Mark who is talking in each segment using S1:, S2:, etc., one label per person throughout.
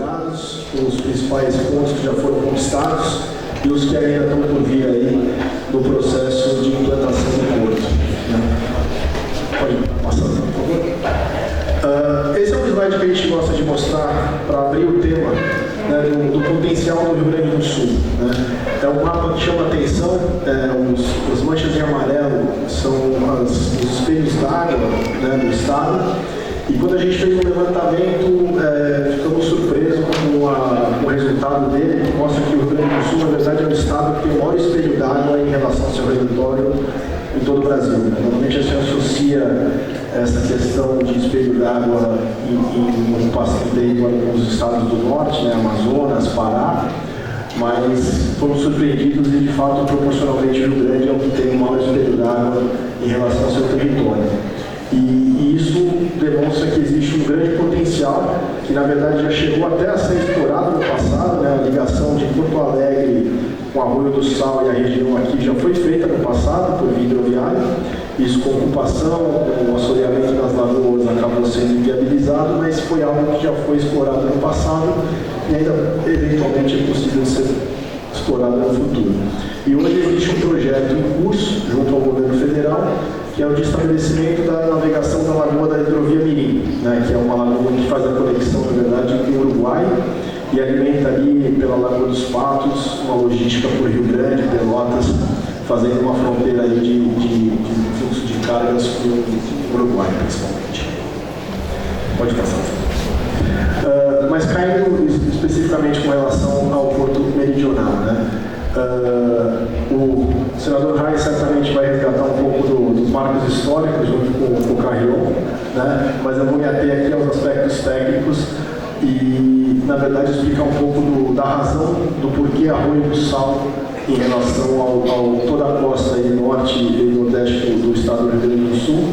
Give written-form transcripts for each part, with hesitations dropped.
S1: olhados, os principais pontos que já foram conquistados e os que ainda estão por vir aí no processo de implantação do porto. Pode passar, por favor. Esse é um slide que a gente gosta de mostrar para abrir o tema, né, do potencial do Rio Grande do Sul. Né? É um mapa que chama atenção, as manchas em amarelo são os espelhos d'água, né, do estado. E quando a gente fez um levantamento, ficamos surpresos com o resultado dele, que mostra que o Rio Grande do Sul, na verdade, é o estado que tem o maior espelho d'água em relação ao seu território em todo o Brasil. Normalmente a gente associa essa questão de espelho d'água em ocupação de alguns estados do norte, né, Amazonas, Pará, mas fomos surpreendidos e, de fato, proporcionalmente o Rio Grande é o que tem o maior espelho d'água em relação ao seu território. E isso demonstra que existe um grande potencial, que na verdade já chegou até a ser explorado no passado, né? A ligação de Porto Alegre com Arroio do Sal e a região aqui já foi feita no passado por via hidroviária. Isso com ocupação, com o assoreamento das lagoas acabou sendo inviabilizado, mas foi algo que já foi explorado no passado e ainda eventualmente é possível ser explorado no futuro. E hoje existe um projeto em curso, junto ao governo federal, que é o de estabelecimento da navegação da Lagoa da Hidrovia Mirim, né, que é uma lagoa que faz a conexão, na verdade, com o Uruguai e alimenta ali pela Lagoa dos Patos, uma logística por Rio Grande, Pelotas, fazendo uma fronteira aí de fluxo de cargas com o Uruguai, principalmente. Pode passar. Mas caindo especificamente com relação ao Porto Meridional, né? O senador Reis certamente vai resgatar um pouco dos marcos históricos junto com o Carrion, né? Mas eu vou me ater aqui aos aspectos técnicos e, na verdade, explicar um pouco da razão do porquê Arroio do Sal em relação a toda a costa aí, norte e nordeste do estado do Rio Grande do Sul.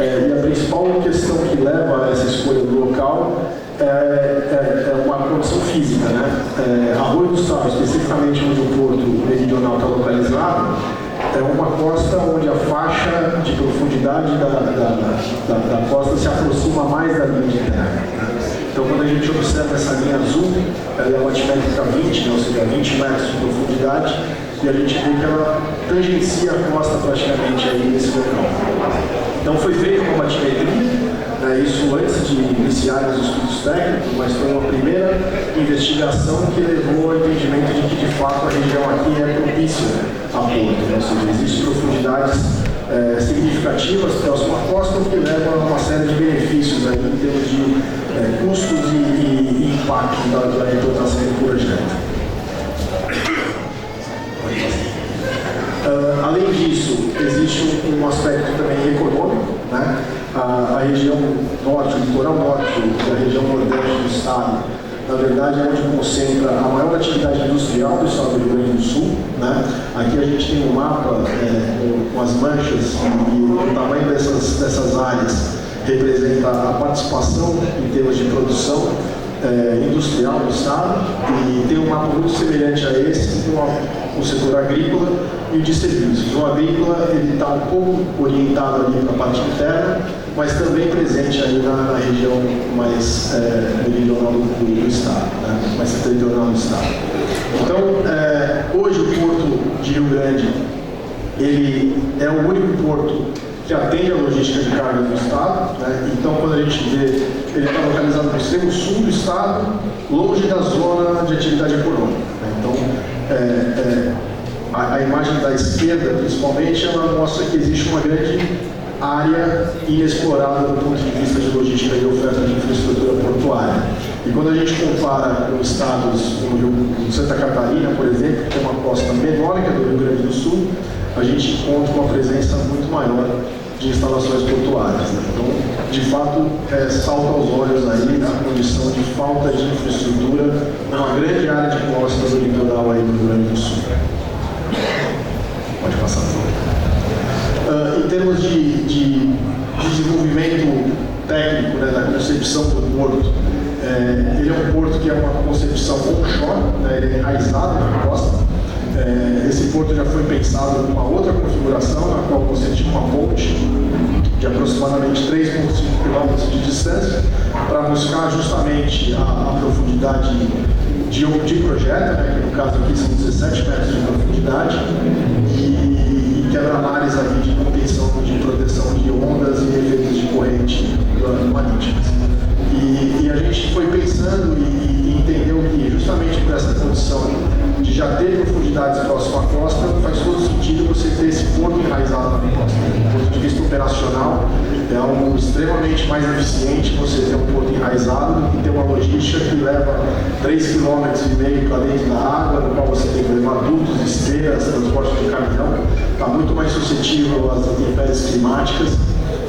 S1: E a principal questão que leva a essa escolha do local é uma condição física, né? Arroio do Sal, especificamente onde o porto meridional está localizado, é uma costa onde a faixa de profundidade da costa se aproxima mais da linha de terra. Então, quando a gente observa essa linha azul, ela é uma altimétrica 20, né? Ou seja, 20 metros de profundidade, e a gente vê que ela tangencia a costa praticamente aí nesse local. Então foi feita uma batimetria, isso antes de iniciar os estudos técnicos, mas foi uma primeira investigação que levou ao entendimento de que, de fato, a região aqui é propícia a porto, né? Ou seja, existem profundidades significativas próximo à costa, o que leva a uma série de benefícios aí, em termos de custos e impacto da implantação do projeto. Além disso, existe um aspecto também econômico, né? A região norte, o litoral norte e a região nordeste do estado, na verdade, é onde concentra a maior atividade industrial do estado do Rio Grande do Sul, né? Aqui a gente tem um mapa com as manchas e o tamanho dessas áreas representa a participação em termos de produção industrial do estado, e tem um mapa muito semelhante a esse com o setor agrícola e o de serviços. O agrícola está um pouco orientado ali para a parte interna, mas também presente aí na região mais meridional do estado, né? Mais setorial do estado. Então, hoje o Porto de Rio Grande, ele é o único porto que atende a logística de carga do estado, né? Então, quando a gente vê, ele está localizado no extremo sul do estado, longe da zona de atividade econômica, né? Então, a imagem da esquerda, principalmente, ela mostra que existe uma grande área inexplorada do ponto de vista de logística e oferta de infraestrutura portuária. E quando a gente compara com estados como Santa Catarina, por exemplo, que tem uma costa menor que a do Rio Grande do Sul, a gente encontra uma presença muito maior de instalações portuárias, né? Então, de fato, salta aos olhos aí a condição de falta de infraestrutura numa grande área de costa do litoral aí do Rio Grande do Sul. Pode passar, por favor. Em termos de desenvolvimento técnico, né, da concepção do porto, ele é um porto que é uma concepção onshore, né? Ele é enraizado na costa. Esse porto já foi pensado numa outra configuração, na qual você tinha uma ponte de aproximadamente 3,5 km de distância, para buscar justamente a profundidade profundidade de projeto, né, que no caso aqui são 17 metros de profundidade, e quebra-mares ali de contenção, de proteção de ondas e efeitos de corrente marítimas. E a gente foi pensando e entendeu que justamente por essa condição de já ter profundidades próximas à costa, faz todo sentido você ter esse porto enraizado na costa. Do ponto de vista operacional, é algo extremamente mais eficiente você ter um porto enraizado do que ter uma logística que leva 3,5 km para dentro da água, no qual você tem que levar dutos, esteiras, transporte de caminhão. Está muito mais suscetível às intempéries climáticas.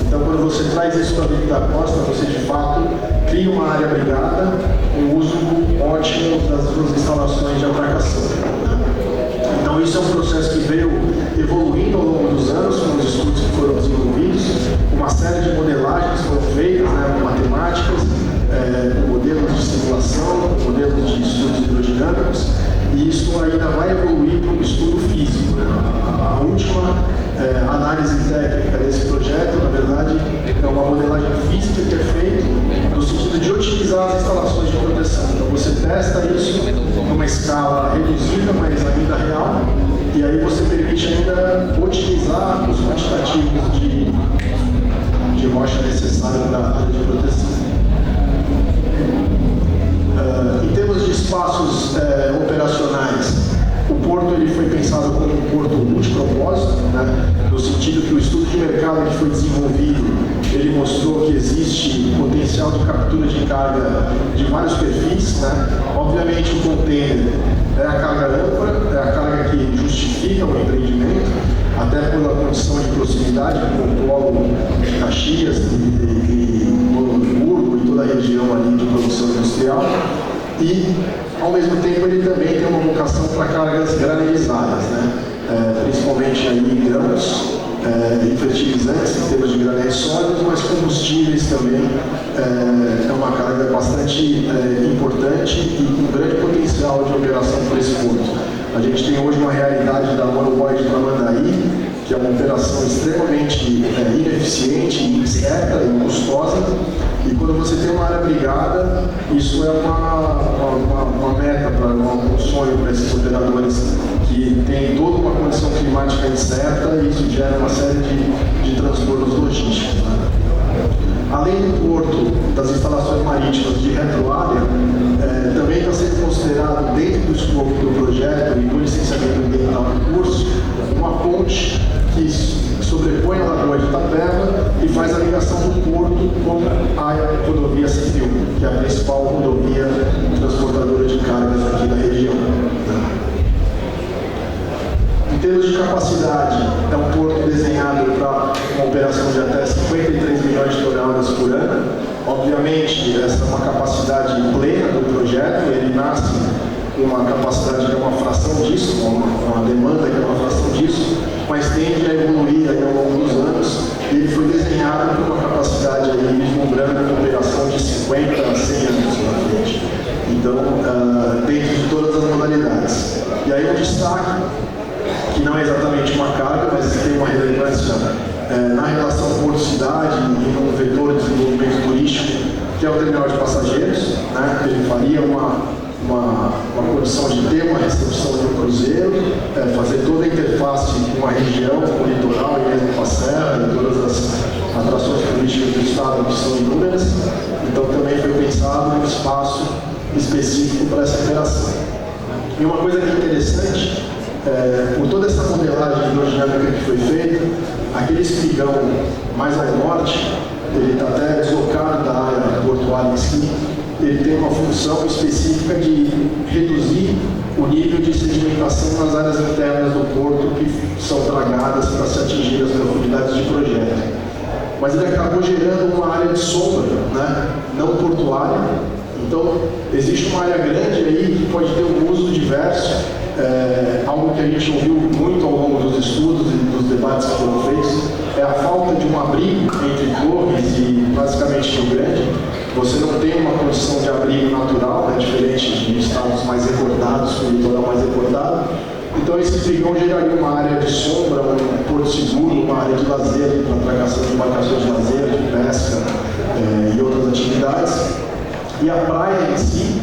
S1: Então, quando você traz isso para dentro da costa, você de fato cria uma área abrigada com uso ótimo das suas instalações de atracação. Então, isso é um processo que veio evoluindo ao longo dos anos, com os estudos que foram desenvolvidos, uma série de modelagens foram feitas, né, com matemáticas, modelos de simulação, modelos de estudos hidrodinâmicos, e isso ainda vai evoluir para um estudo físico. A última análise técnica desse projeto, na verdade, é uma modelagem física que é feita no sentido de otimizar as instalações de proteção. Então você testa isso numa escala reduzida, mas ainda real, e aí você permite ainda otimizar os quantitativos de rocha necessária para a área de proteção. Em termos de espaços operacionais, o porto ele foi pensado como um porto multipropósito, né? No sentido que o estudo de mercado que foi desenvolvido, ele mostrou que existe potencial de captura de carga de vários perfis, né? Obviamente o container é a carga âncora, é a carga que justifica o empreendimento, até pela condição de proximidade com o polo de Caxias e Novo Hamburgo e toda a região ali de produção industrial. E, ao mesmo tempo, ele também tem uma vocação para cargas granelizadas, né? Principalmente aí grãos e fertilizantes, em termos de granéis sólidos, mas combustíveis também é uma carga bastante importante e com grande potencial de operação por esse porto. A gente tem hoje uma realidade da monoboy de Tramandaí, que é uma operação extremamente ineficiente, incerta e custosa. E quando você tem uma área abrigada, isso é uma meta, um sonho para esses operadores que tem toda uma condição climática incerta, e isso gera uma série de transtornos logísticos. Né? Além do porto, das instalações marítimas de retroárea, também está sendo considerado, dentro do escopo do projeto e do licenciamento ambiental do curso, uma ponte que sobrepõe a Lagoa de Itapeva e faz a ligação do porto com a rodovia 101, que é a principal rodovia transportadora de cargas aqui da região. Em termos de capacidade, é um porto desenhado para uma operação de até 53 milhões de toneladas por ano. Obviamente, essa é uma capacidade plena do projeto, ele nasce com uma capacidade que é uma fração disso, uma demanda que é uma fração disso, mas tende a evoluir aí ao longo dos anos, e ele foi desenhado com uma capacidade aí vislumbrando uma operação de 50 a 100 anos na frente. Então, dentro de todas as modalidades. E aí um destaque, que não é exatamente uma carga, mas tem uma relevância na relação porto-cidade e no vetor de desenvolvimento turístico, que é o terminal de passageiros, né? Ele faria uma condição de ter uma recepção de um cruzeiro, fazer toda a interface com a região, com o litoral e mesmo com a serra e todas as atrações turísticas do estado que são inúmeras. Então também foi pensado um espaço específico para essa operação. E uma coisa que é interessante, por toda essa modelagem hidrodinâmica que foi feita, aquele espigão mais ao norte, ele está até deslocado da área portuária em si, ele tem uma função específica de reduzir o nível de sedimentação nas áreas internas do porto que são dragadas para se atingir as profundidades de projeto. Mas ele acabou gerando uma área de sombra, né? Não portuária. Então, existe uma área grande aí que pode ter um uso diverso, algo que a gente ouviu muito ao longo dos estudos e dos debates que foram feitos, é a falta de um abrigo entre Torres e basicamente Rio Grande. Você não tem uma condição de abrigo natural, diferente de estados mais recordados, com o litoral mais recortado. Então esse espigão geraria uma área de sombra, um porto seguro, uma área de lazer, para atracação de embarcações de lazer, de pesca e outras atividades. E a praia em si,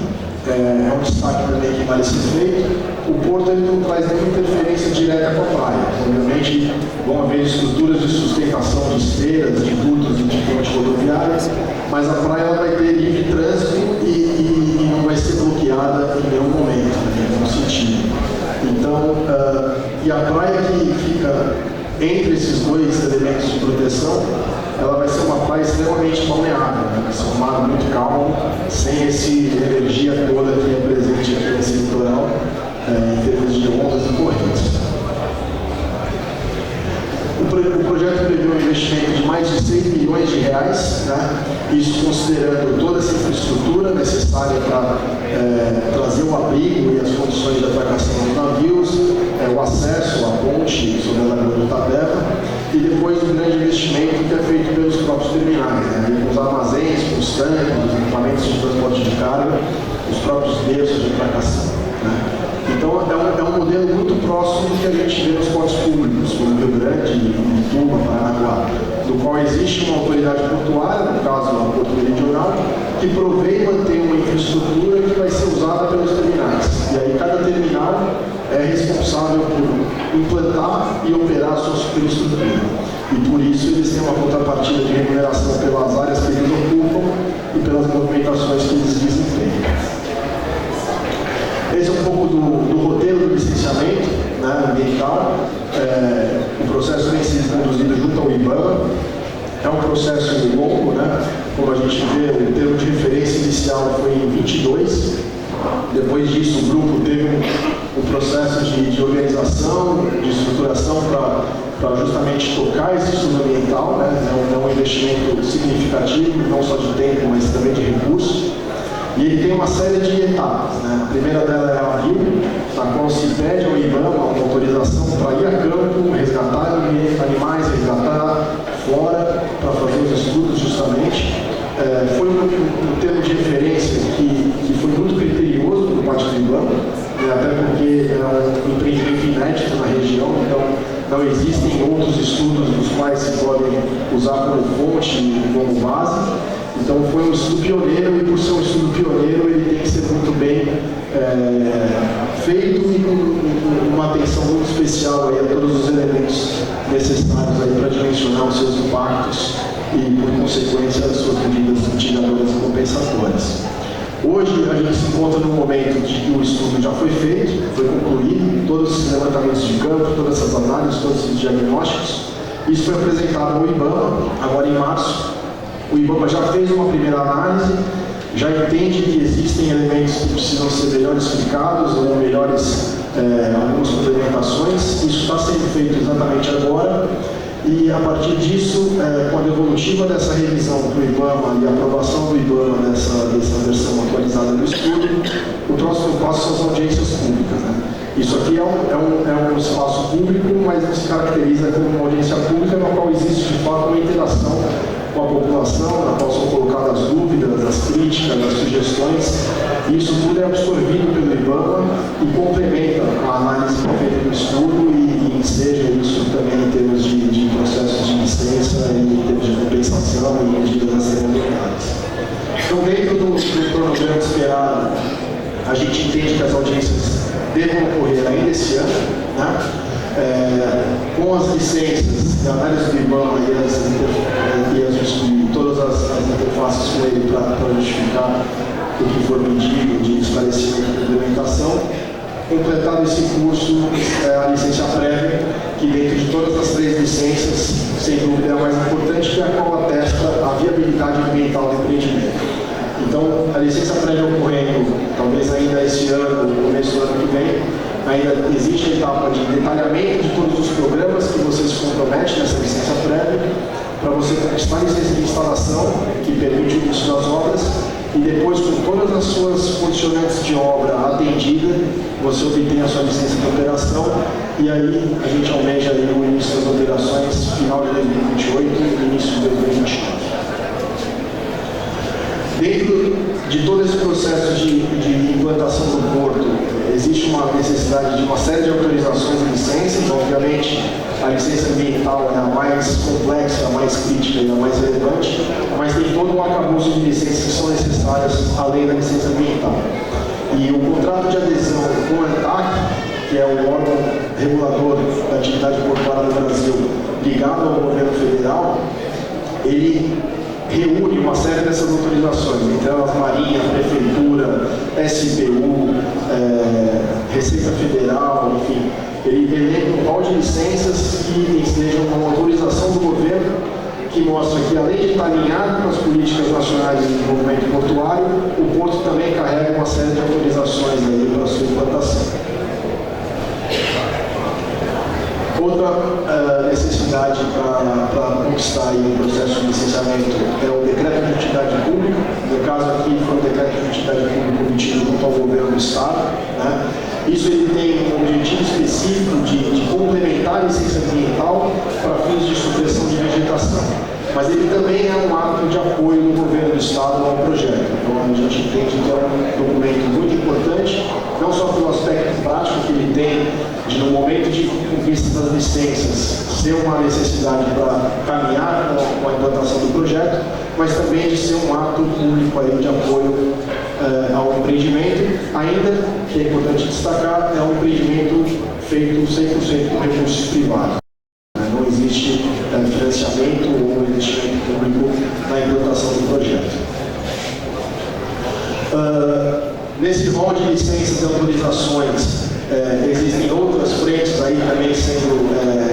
S1: é um destaque também que vale ser feito. O porto ele não traz nenhuma interferência direta com a praia. Obviamente, vão haver estruturas de sustentação de esteiras, de dutos e de pontes rodoviárias, mas a praia ela vai ter livre trânsito e não vai ser bloqueada em nenhum momento, em nenhum sentido. Então, e a praia que fica entre esses dois elementos de proteção, ela vai ser uma praia extremamente balneável, né? Vai ser um mar muito calmo, sem essa energia toda que é presente aqui nesse litoral, em termos de ondas e correntes. O projeto prevê um investimento de mais de 6 milhões de reais, né? Isso considerando toda essa infraestrutura necessária para trazer o abrigo e as condições de atracação dos navios, o acesso à ponte sobre a Lagoa do Itapeva, e depois o grande investimento que é feito pelos próprios terminais, né? Com os armazéns, com os tanques, os equipamentos de transporte de carga, os próprios berços de atracação, né? Então, é um modelo muito próximo do que a gente vê nos portos públicos, como Rio Grande, Ituba, Paranaguá, do qual existe uma autoridade portuária, no caso a Porto Meridional, que provê e mantém uma infraestrutura que vai ser usada pelos terminais. E aí cada terminal é responsável por implantar e operar a sua superestrutura. E por isso eles têm uma contrapartida de remuneração pelas áreas que eles ocupam e pelas movimentações que eles desempenham. Esse é um pouco do roteiro do licenciamento, né, ambiental. O processo vem sendo conduzido junto ao IBAMA. É um processo longo, né? Como a gente vê, o termo de referência inicial foi em 22. Depois disso, o grupo teve um processo de organização, de estruturação para justamente tocar esse estudo ambiental, né? É um investimento significativo, não só de tempo, mas também de recursos. E ele tem uma série de etapas, né? A primeira dela é a RIO, na qual se pede ao IBAMA uma autorização para ir a campo, resgatar animais, resgatar flora, para fazer os estudos justamente. Foi um termo de referência que foi muito criterioso por parte do IBAMA, né? Até porque é um empreendimento inédito na região, então não existem outros estudos dos quais se podem usar como fonte e como base. Então foi um estudo pioneiro, e por ser um estudo pioneiro ele tem que ser muito bem feito e com uma atenção muito especial aí a todos os elementos necessários aí para dimensionar os seus impactos e, por consequência, as suas medidas mitigadoras e compensatórias. Hoje a gente se encontra num momento de que o estudo já foi feito, foi concluído, todos esses levantamentos de campo, todas essas análises, todos esses diagnósticos. Isso foi apresentado ao IBAMA, agora em março. O IBAMA já fez uma primeira análise, já entende que existem elementos que precisam ser melhor explicados ou melhores, algumas complementações. Isso está sendo feito exatamente agora, e a partir disso, com a devolutiva dessa revisão para o IBAMA e a aprovação do IBAMA dessa versão atualizada do estudo, o próximo passo são as audiências públicas, né? Isso aqui é um espaço público, mas não se caracteriza como uma audiência pública na qual existe de fato uma interação com a população, na qual são colocadas as dúvidas, as críticas, as sugestões. Isso tudo é absorvido pelo IBAMA e complementa a análise feita no estudo e enseja isso também em termos de processos de licença, em termos de compensação e medidas a serem adotadas. Então, dentro do cronograma esperado, a gente entende que as audiências devam ocorrer ainda esse ano, né? Com as licenças, a análise do IBAMA e todas as interfaces com ele para justificar o que for medido de esclarecimento e implementação. Completado esse curso, a licença prévia, que dentro de todas as 3 licenças, sem dúvida é a mais importante, que é a qual atesta a viabilidade ambiental do empreendimento. Então, a licença prévia ocorrendo, talvez ainda esse ano, no começo do ano que vem, ainda existe a etapa de detalhamento de todos os programas que você se compromete nessa licença prévia, para você conquistar a licença de instalação, que permite o início das obras, e depois, com todas as suas condicionantes de obra atendida, você obtém a sua licença de operação, e aí a gente almeja aí o início das operações final de 2028 e início de 2029. Dentro de todo esse processo de implantação do porto, existe uma necessidade de uma série de autorizações e licenças. Obviamente, a licença ambiental é a mais complexa, a mais crítica e a mais relevante, mas tem todo um arcabouço de licenças que são necessárias além da licença ambiental. E o contrato de adesão com a ANTAC, que é o órgão regulador da atividade portuária no Brasil, ligado ao governo federal, ele reúne uma série dessas autorizações, entre elas Marinha, Prefeitura, SPU, Receita Federal, enfim. Ele elenca um rol de licenças que sejam uma autorização do governo que mostra que, além de estar alinhado com as políticas nacionais de desenvolvimento portuário, o Porto também carrega uma série de autorizações aí para a sua implantação. Outra necessidade para conquistar aí o processo de licenciamento é o decreto de utilidade pública. No caso aqui, foi um decreto de utilidade pública emitido junto ao governo do Estado, né? Isso ele tem um objetivo específico de complementar a licença ambiental para fins de supressão de vegetação. Mas ele também é um ato de apoio do governo do Estado ao projeto. Então a gente entende que é um documento muito importante, não só pelo aspecto prático que ele tem, de no momento de conquista das licenças, ser uma necessidade para caminhar com a implantação do projeto, mas também de ser um ato público aí de apoio ao empreendimento, ainda que é importante destacar, é um empreendimento feito 100% com recursos privados. Não existe financiamento ou investimento público na implantação do projeto. Nesse rol de licenças e autorizações, existem outras frentes aí também sendo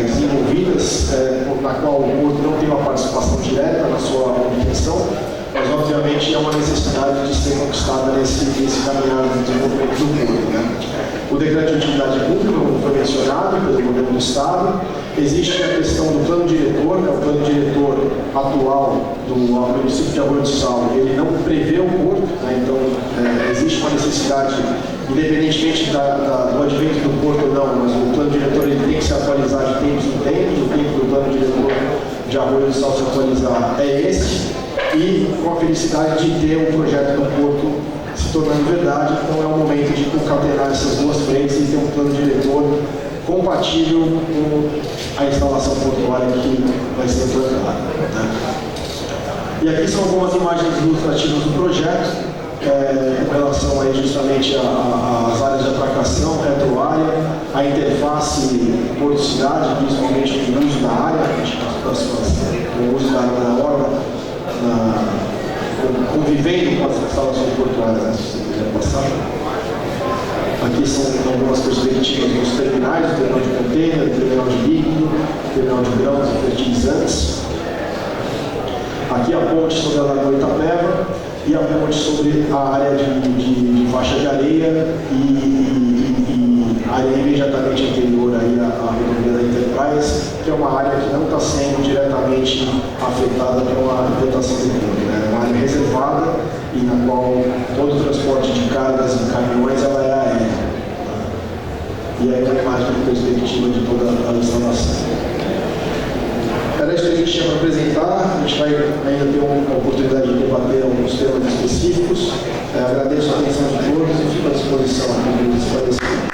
S1: desenvolvidas, na qual o Porto não tem uma participação direta na sua obtenção, mas obviamente é uma necessidade de ser conquistada nesse caminhar de desenvolvimento do Porto, né? O decreto de utilidade pública, como foi mencionado pelo governo do Estado, existe a questão do plano diretor, né? O plano diretor atual do município de Arroio do Sal, ele não prevê o Porto, né? Então existe uma necessidade, independentemente do advento do Porto ou não, mas o plano diretor ele tem que se atualizar de tempos em tempos, o tempo do plano diretor de Arroio do Sal se atualizar é esse, e com a felicidade de ter um projeto do Porto se tornando verdade. Então é o momento de concatenar essas duas frentes e ter um plano diretor compatível com a instalação portuária que vai ser implantada, né? E aqui são algumas imagens ilustrativas do projeto, com relação aí justamente às áreas de atracação, retroárea, a interface porto-cidade, principalmente com o uso da área, com o uso da área da orla, convivendo com as instalações portuárias, se você quiser passar. Aqui são algumas perspectivas dos terminais, o terminal de container, o terminal de líquido, o terminal de grãos e fertilizantes. Aqui a ponte sobre a Lagoa Itapeva e a ponte sobre a área de faixa de areia e a área imediatamente anterior aí à rodovia da Enterprise, que é uma área que não está sendo diretamente afetada pela implantação do Porto, né? É uma área reservada e na qual todo o transporte de cargas e caminhões ela é aérea. E aí uma imagem de perspectiva de toda a instalação. Era isso que a gente tinha para apresentar. A gente vai ainda ter uma oportunidade de debater alguns temas específicos. Agradeço a atenção de todos e fico à disposição aqui para os esclarecimentos.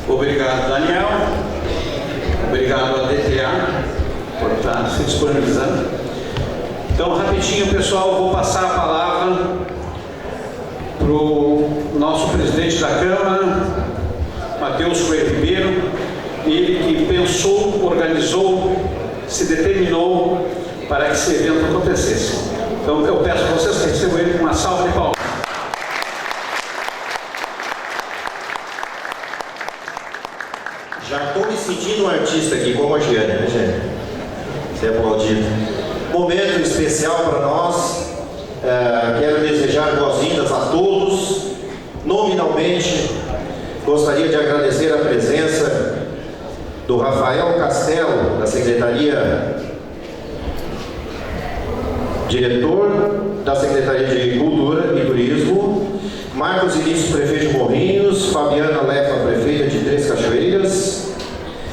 S2: Obrigado, Daniel. Obrigado a DTA por estar se disponibilizando. Então, rapidinho, pessoal, vou passar a palavra para o nosso presidente da Câmara, Matheus Coelho Ribeiro, ele que pensou, organizou, se determinou para que esse evento acontecesse. Então, eu peço a vocês que recebam ele com uma salva de palmas.
S3: Já estou me sentindo um artista aqui, como a Giane, né, gente? Ser aplaudido. Momento especial para nós. Quero desejar boas-vindas a todos. Nominalmente, gostaria de agradecer a presença do Rafael Castelo, da Secretaria, diretor da Secretaria de Cultura e Turismo, Marcos Início, prefeito de Morrinhos, Fabiana Lefa, prefeita de Três Cachoeiras,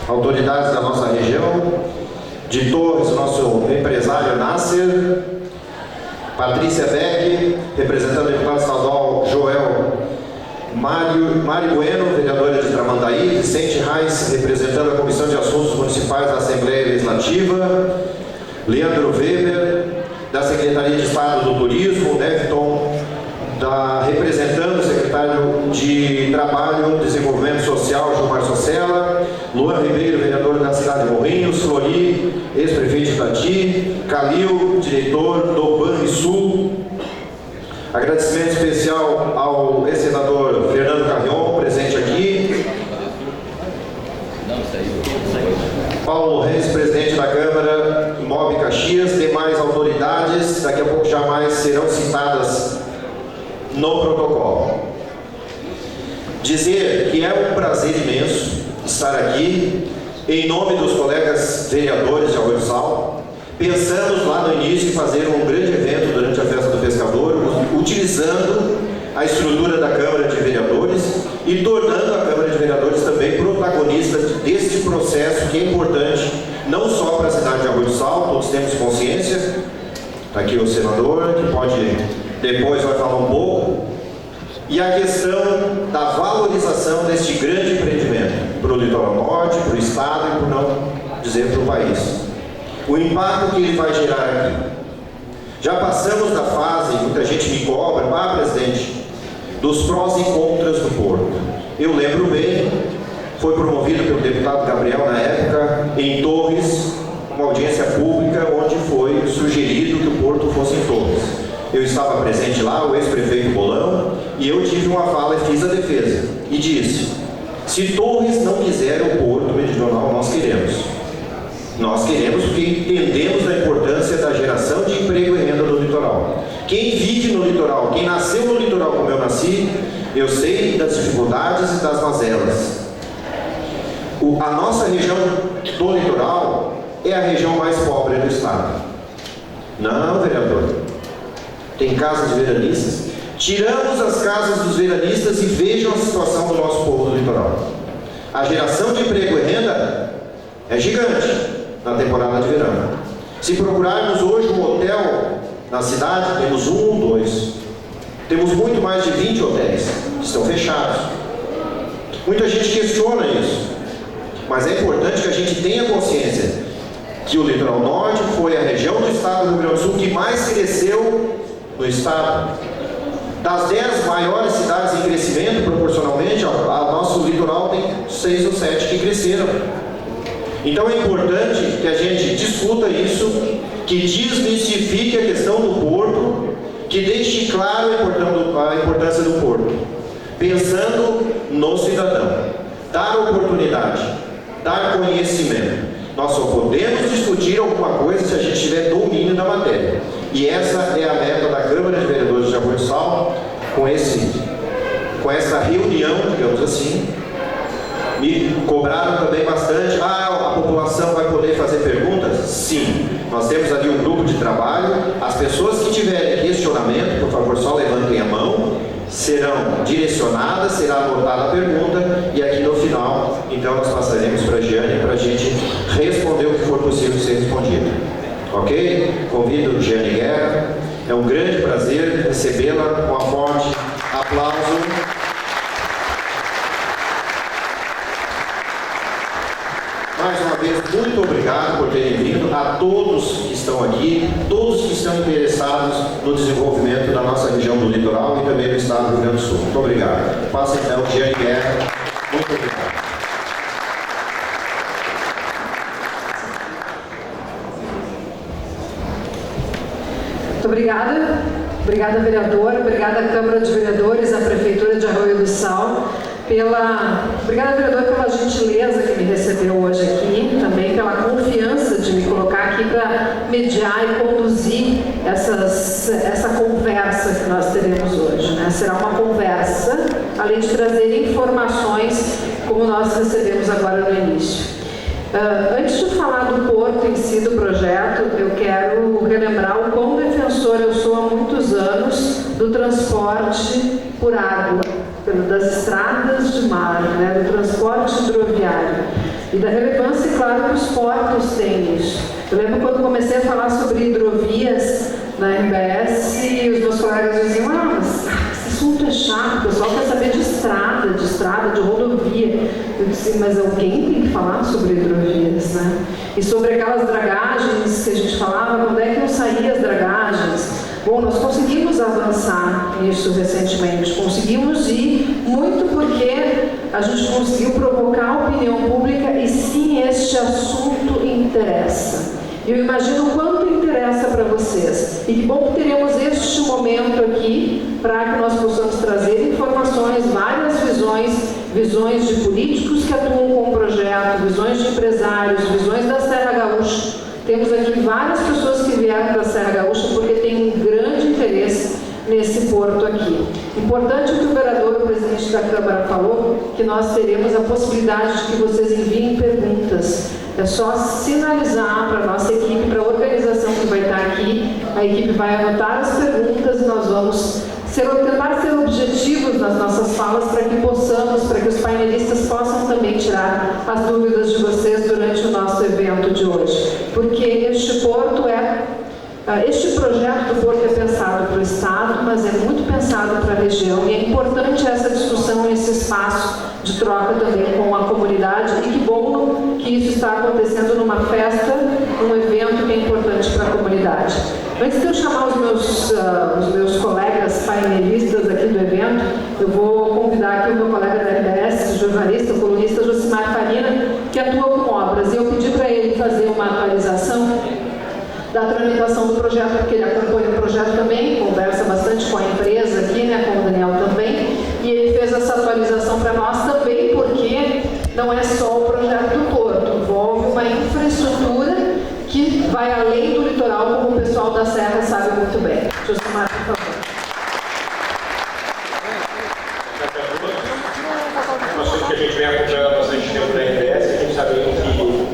S3: autoridades da nossa região, de Torres, nosso empresário Nasser, Patrícia Beck, representando o deputado estadual Joel Mário Bueno, vereadora de Tramandaí. Adair, Vicente Reis, representando a Comissão de Assuntos Municipais da Assembleia Legislativa, Leandro Weber, da Secretaria de Estado do Turismo, Nefton, representando o secretário de Trabalho e Desenvolvimento Social, Gilmar Socella, Luan Ribeiro, vereador da cidade de Morrinhos, Flori, ex-prefeito de Itati, Calil, diretor do Banrisul. Agradecimento especial ao ex-senador Fernando Carrion, presente aqui. Paulo Reis, presidente da Câmara, Mob Caxias, demais autoridades, daqui a pouco jamais serão citadas no protocolo. Dizer que é um prazer imenso estar aqui, em nome dos colegas vereadores de Arroio do Sal. Pensamos lá no início em fazer um grande evento durante a Festa do Pescador, utilizando a estrutura da Câmara de Vereadores e tornando a Câmara de Vereadores também protagonista deste processo que é importante, não só para a cidade de Arroio do Sal, todos temos consciência. Está aqui o senador, que pode, depois vai falar um pouco, e a questão da valorização deste grande empreendimento para o litoral norte, para o estado e, por não dizer, para o país. O impacto que ele vai gerar aqui. Já passamos da fase, muita gente me cobra, presidente, dos prós e contras do porto. Eu lembro bem, foi promovido pelo deputado Gabriel na época, em Torres, uma audiência pública onde foi sugerido que o porto fosse em Torres. Eu estava presente lá, o ex-prefeito Bolão, e eu tive uma fala e fiz a defesa. E disse, se Torres não quiser o porto meridional, nós queremos. Nós queremos porque entendemos a importância da geração de emprego e renda no litoral. Quem vive no litoral, quem nasceu no litoral como eu nasci, eu sei das dificuldades e das mazelas. A nossa região do litoral é a região mais pobre do estado. Não, vereador. Tem casas de veranistas. Tiramos as casas dos veranistas e vejam a situação do nosso povo do litoral. A geração de emprego e renda é gigante na temporada de verão. Se procurarmos hoje um hotel na cidade, temos 1, 2. Temos muito mais de 20 hotéis que estão fechados. Muita gente questiona isso. Mas é importante que a gente tenha consciência que o litoral norte foi a região do estado do Rio Grande do Sul que mais cresceu no estado. Das 10 maiores cidades em crescimento, proporcionalmente, o nosso litoral tem 6 ou 7 que cresceram. Então é importante que a gente discuta isso, que desmistifique a questão do porto, que deixe claro a importância do porto, pensando no cidadão, dar oportunidade, dar conhecimento. Nós só podemos discutir alguma coisa se a gente tiver domínio da matéria. E essa é a meta da Câmara de Vereadores de Arroio do Sal, com essa reunião, digamos assim. Me cobraram também bastante, a população vai poder fazer perguntas? Sim, nós temos ali um grupo de trabalho, as pessoas que tiverem questionamento, por favor, só levantem a mão, serão direcionadas, será anotada a pergunta, e aqui no final, então nós passaremos para a Giane, para a gente responder o que for possível ser respondido. Ok? Convido Giane Guerra, é um grande prazer recebê-la com um forte aplauso. Mais uma vez, muito obrigado por terem vindo, a todos que estão aqui, todos que estão interessados no desenvolvimento da nossa região do litoral e também do estado do Rio Grande do Sul. Muito obrigado. Passa então, Giane Guerra. Muito obrigado.
S4: Muito obrigada. Obrigada, vereador. Obrigada, Câmara de Vereadores, a Prefeitura de Arroio do Sal. Obrigada, vereador, pela gentileza que me recebeu hoje aqui, também pela confiança de me colocar aqui para mediar e conduzir essa conversa que nós teremos hoje, né? Será uma conversa, além de trazer informações, como nós recebemos agora no início. Antes de falar do porto em si, do projeto, eu quero relembrar o quão defensor eu sou há muitos anos do transporte por água, das estradas de mar, né, do transporte hidroviário e da relevância, claro, que os portos têm isso. Eu lembro quando comecei a falar sobre hidrovias na RBS e os meus colegas diziam, mas esses assunto é chato, o pessoal quer saber de estrada, de rodovia. Eu disse, mas alguém tem que falar sobre hidrovias, né? E sobre aquelas dragagens que a gente falava, quando é que eu saía as dragagens? Bom, nós conseguimos avançar nisso recentemente, conseguimos ir muito porque a gente conseguiu provocar a opinião pública e sim, este assunto interessa. Eu imagino o quanto interessa para vocês. E que bom que teremos este momento aqui para que nós possamos trazer informações, várias visões de políticos que atuam com o projeto, visões de empresários, visões da Serra Gaúcha. Temos aqui várias pessoas que vieram da Serra Gaúcha porque têm um grande interesse nesse porto aqui. Importante o que o vereador, o presidente da Câmara, falou, que nós teremos a possibilidade de que vocês enviem perguntas. É só sinalizar para a nossa equipe, para a organização que vai estar aqui, a equipe vai anotar as perguntas e nós vamos tentar ser objetivos nas nossas falas para que os painelistas possam também tirar as dúvidas de vocês durante o nosso evento de hoje. Porque este projeto do porto é pensado para o Estado, mas é muito pensado para a região e é importante essa discussão, esse espaço de troca também com a comunidade e que bom que isso está acontecendo numa festa, num evento que é importante para a comunidade. Antes de eu chamar os meus colegas painelistas aqui do evento, eu vou convidar aqui o meu colega da RBS, jornalista, colunista Josimar Farina, que atua com obras, e eu pedi para ele fazer uma atualização da tramitação do projeto, porque ele acompanha o projeto também, conversa bastante com a empresa aqui, né, com o Daniel também, e ele fez essa atualização para nós também, porque não é só o projeto do porto, envolve uma infraestrutura que vai além do litoral, como o pessoal da Serra sabe muito bem. Josimar, por favor.
S5: Um assunto que a gente vem acompanhando há bastante tempo da RBS, a gente sabe que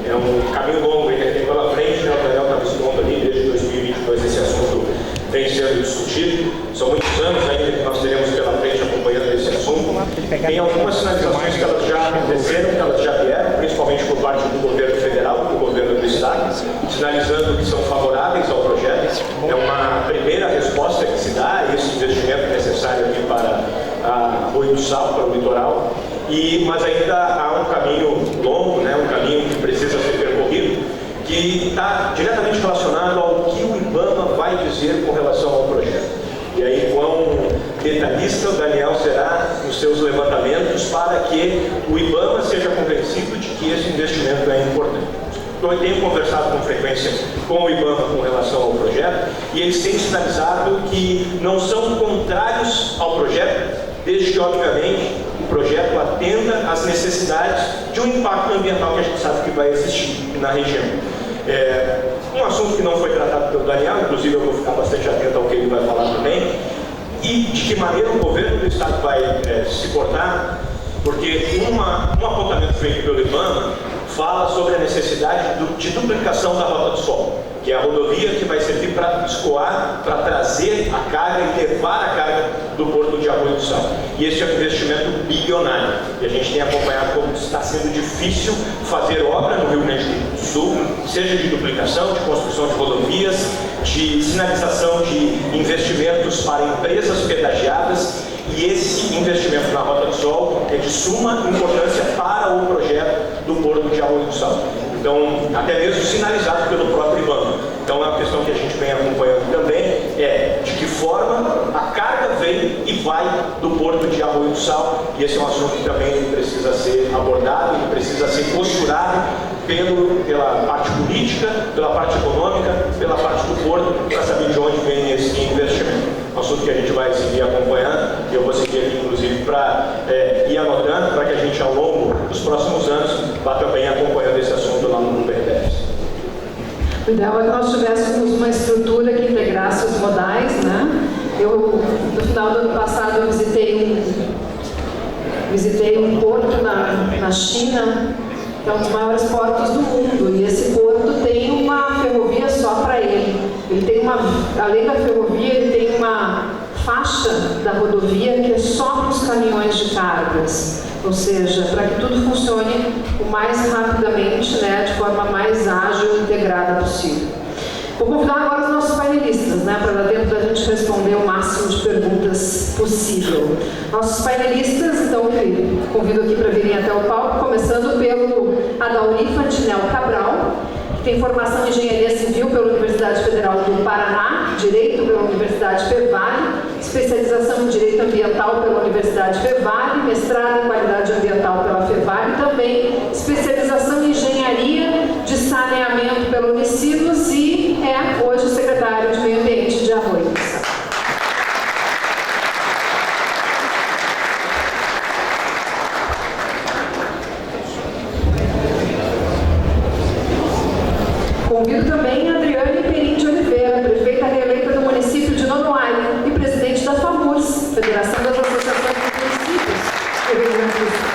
S5: é um caminho longo que tem pela frente, né? O Daniel está expondo ali desde 2022 esse assunto vem sendo discutido. São muitos anos ainda que nós teremos pela frente acompanhando esse assunto. Tem algumas sinalizações que elas já aconteceram, que elas já vieram, principalmente por parte do governo federal, do governo do estado, sinalizando que são favoráveis ao projeto. É uma primeira resposta que se dá a esse investimento necessário aqui para a Arroio do Sal, para o litoral. Mas ainda há um caminho longo, né, um caminho que precisa ser percorrido, que está diretamente relacionado ao que o IBAMA vai dizer com relação ao projeto. E aí, quão detalhista o Daniel será nos seus levantamentos para que o IBAMA seja convencido de que esse investimento é importante. Então, eu tenho conversado com frequência com o IBAMA com relação ao projeto e eles têm sinalizado que não são contrários ao projeto, desde que, obviamente, o projeto atenda às necessidades de um impacto ambiental que a gente sabe que vai existir na região. Um assunto que não foi tratado pelo Daniel, inclusive eu vou ficar bastante atento ao que ele vai falar também, e de que maneira o governo do estado vai se portar, porque um apontamento feito pelo IBAMA fala sobre a necessidade de duplicação da Rota do Sol, que é a rodovia que vai servir para escoar, para trazer a carga e levar a carga do porto de Arroio do Sal. E esse é um investimento bilionário. E a gente tem acompanhado como está sendo difícil fazer obra no Rio Grande do Sul, seja de duplicação, de construção de rodovias, de sinalização de investimentos para empresas pedagiadas. E esse investimento na Rota do Sol é de suma importância para o projeto do porto de Arroio do Sal. Então, até mesmo sinalizado pelo próprio IBAMA. Então, é uma questão que a gente vem acompanhando também, de que forma a carga vem e vai do porto de Arroio do Sal, e esse é um assunto que também precisa ser abordado, e precisa ser costurado pela parte política, pela parte econômica, pela parte do porto, para saber de onde vem esse investimento. Um assunto que a gente vai seguir acompanhando, e eu vou seguir aqui, inclusive, para ir anotando, para que a gente, ao longo dos próximos anos, vá também acompanhando esse assunto lá no BRDES.
S4: O ideal é que nós tivéssemos uma estrutura que integrasse os modais, né? No final do ano passado, eu visitei um porto na China, que é um dos maiores portos do mundo, e esse porto tem uma ferrovia só para ele. Ele tem além da ferrovia, ele tem uma faixa da rodovia que é só para os caminhões de cargas, ou seja, para que tudo funcione o mais rapidamente, né, de forma mais ágil e integrada possível. Vou convidar agora os nossos painelistas, né, para dar tempo da gente gente responder o máximo de perguntas possível. Nossos painelistas, então, convido aqui para virem até o palco, começando pelo Adauri Fantinel Cabral, que tem formação em Engenharia Civil pela Universidade Federal do Paraná, Direito pela Universidade Fevale, especialização em Direito Ambiental pela Universidade Fevale, mestrado em Qualidade Ambiental pela Fevale, também especialização em Engenharia de Saneamento pela Unicinos e é hoje secretário de Meio Ambiente de Arroio do Sal. Convido também a Adriane Perim de Oliveira, prefeita reeleita do município de Nonoai e presidente da FAMURS, Federação das Associações dos Municípios do Rio Grande do Sul.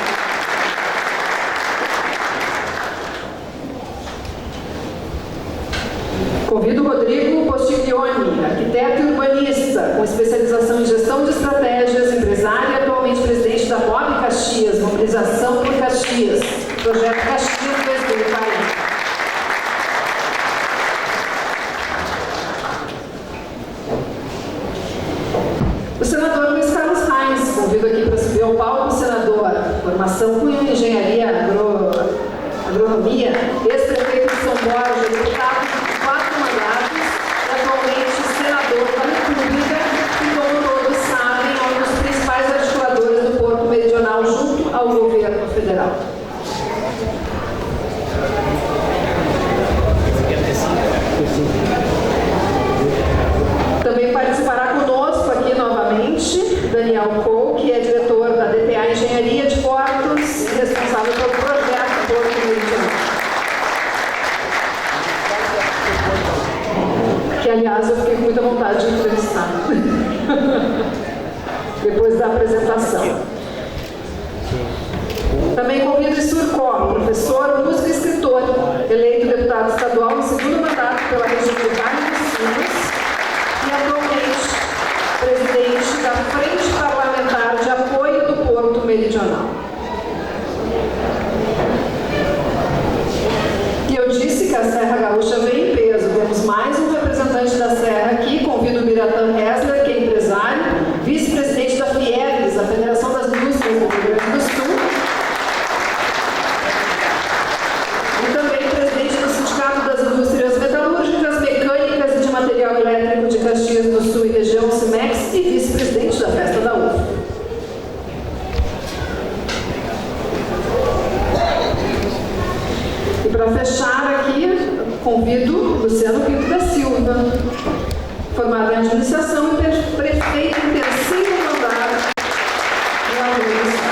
S4: Convido Rodrigo Postiglione, arquiteto e urbanista, com especialização em gestão de estratégias, empresário e atualmente presidente da MOB Caxias, Mobilização por Caxias, Projeto Caxias 2040. O senador Luiz Carlos Reis, convido aqui para subir ao palco, senador, formação com engenharia, agronomia, ex-prefeito de São Borja, deputado de 4 mandatos, e atualmente senador da República, e como todos sabem, é um dos principais articuladores do Porto Meridional junto ao governo federal. Também participará conosco aqui novamente Daniel Cole, que é diretor da DTA Engenharia de Portos e responsável pelo projeto Porto Meridional. Que, aliás, eu fiquei com muita vontade de entrevistar depois da apresentação. Também convido Isur Corro, professor, músico e escritor, eleito deputado estadual no 2º mandato pela região do Vale dos Sinos, e atualmente presidente da Frente Parlamentar de Apoio do Porto Meridional. E eu disse que a Serra Gaúcha vem em peso. Temos mais um representante da Serra aqui. Convido o Biratan Hessler, que é empresário, vice-presidente da FIERGS, a Federação das Indústrias do Rio Grande do Sul, e também presidente do Sindicato das Indústrias Metalúrgicas, Mecânicas e de Material Elétrico de Caxias do Sul e região CIMEX e vice-presidente da Festa da UF. E para fechar aqui, convido Luciano Pinto da Silva, formado em administração e prefeito em 3º mandato de Arroio do Sal.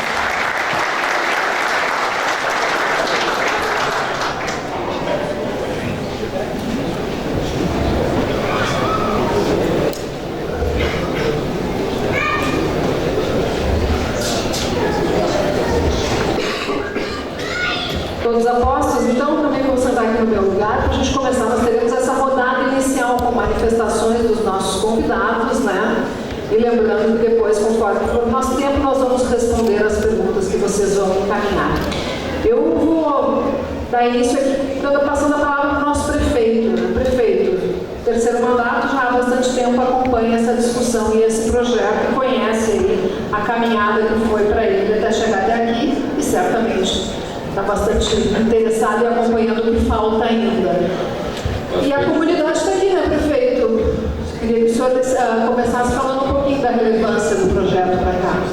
S4: Todos apostos, então, também vou sentar aqui no meu lugar para a gente começar. Nós teremos essa rodada inicial com manifestações dos nossos convidados, né? E lembrando que depois, conforme for o nosso tempo, nós vamos responder as perguntas que vocês vão encaminhar. Eu vou dar início aqui passando a palavra para o nosso prefeito. Prefeito, 3º mandato, já há bastante tempo acompanha essa discussão e esse projeto, e conhece aí a caminhada que foi para ele até chegar até aqui e certamente está bastante interessado e acompanhando o que falta ainda. E a comunidade está aqui, né, prefeito? Queria que o senhor começasse falando um pouquinho da relevância do projeto para cá.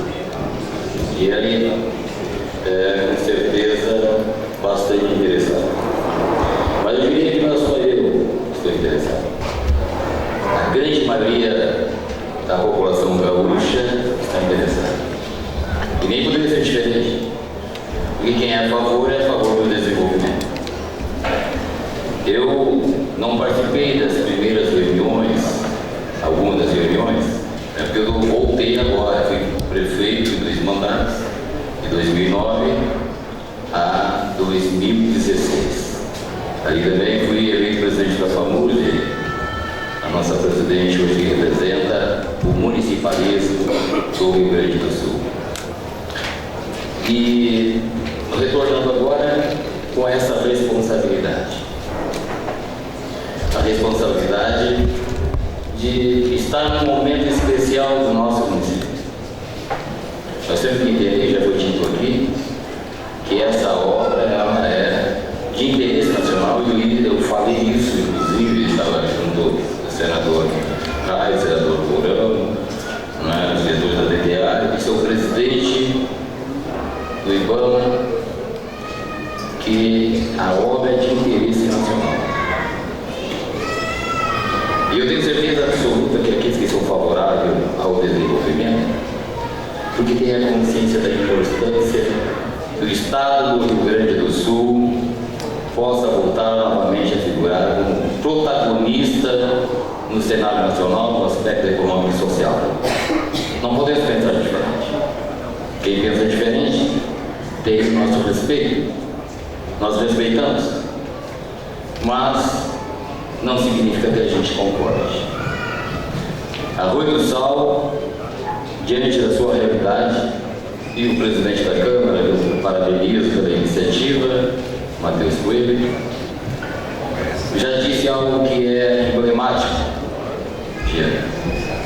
S6: E ali, com certeza, bastante interessado. Mas eu diria que não é só eu que estou interessado. A grande maioria da população gaúcha está interessada. E nem poderia ser diferente. Porque quem é a favor do desenvolvimento. Eu não participei das primeiras reuniões, algumas das reuniões, porque eu voltei agora, fui prefeito em 2 mandatos, de 2009 a 2016. Ali também fui eleito presidente da FAMURS, a nossa presidente hoje representa o municipalismo do Rio Grande do Sul. E retornando agora com essa responsabilidade. A responsabilidade de estar num momento especial do nosso município. Nós temos que entender, já foi dito aqui, que essa obra ela é de interesse nacional e eu falei isso, inclusive, estava junto do senador Caio, senador Mourão, os diretores da DTA, e seu presidente do IBAMA, que a obra é de interesse nacional. E eu tenho certeza absoluta que aqueles que são favoráveis ao desenvolvimento, porque têm a consciência da importância do Estado do Rio Grande do Sul possa voltar novamente a figurar como protagonista no cenário nacional, no aspecto econômico e social. Não podemos pensar diferente. Quem pensa diferente tem o nosso respeito. Nós respeitamos, mas não significa que a gente concorde. Arroio do Sal, diante da sua realidade, e o presidente da Câmara, eu parabenizo pela iniciativa, Matheus Coelho, já disse algo que é emblemático,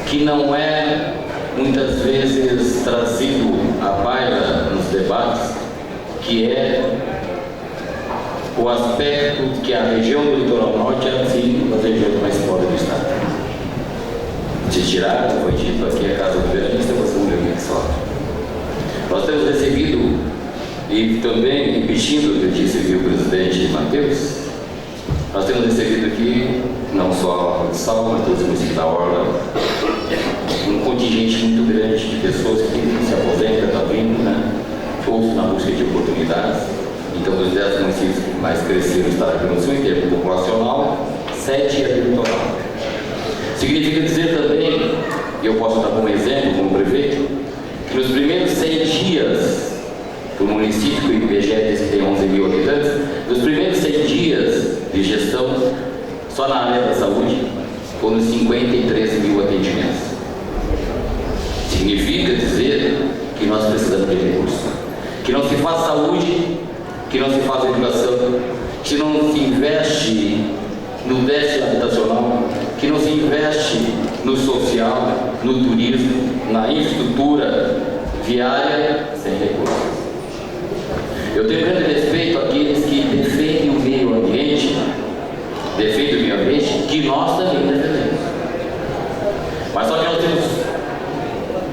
S6: que não é muitas vezes trazido à baila nos debates, que é o aspecto que a região do litoral norte é assim, uma das regiões mais pobres do estado. De tirar, foi dito aqui, a casa do veranista, você não viu que só. Nós temos recebido, e também repetindo o que disse o presidente Matheus, nós temos recebido aqui, não só o Sal, mas todos os municípios da Orla, um contingente muito grande de pessoas que se aposentam, está vindo, todos na busca de oportunidades. Então, dos 10 municípios que mais cresceram no estado do Rio Grande do Sul, em termos populacional, 7 é do litoral. Significa dizer também, e eu posso dar como exemplo, como prefeito, que nos primeiros 100 dias do município, que o IBGE diz que tem 11 mil habitantes, nos primeiros 100 dias de gestão, só na área da saúde, foram 53 mil atendimentos. Significa dizer que nós precisamos de recursos, que não se faz saúde, que não se faz educação, que não se investe no déficit habitacional, que não se investe no social, no turismo, na infraestrutura viária, sem recursos. Eu tenho grande respeito àqueles que defendem o meio ambiente, que nós também defendemos. Mas só que nós temos,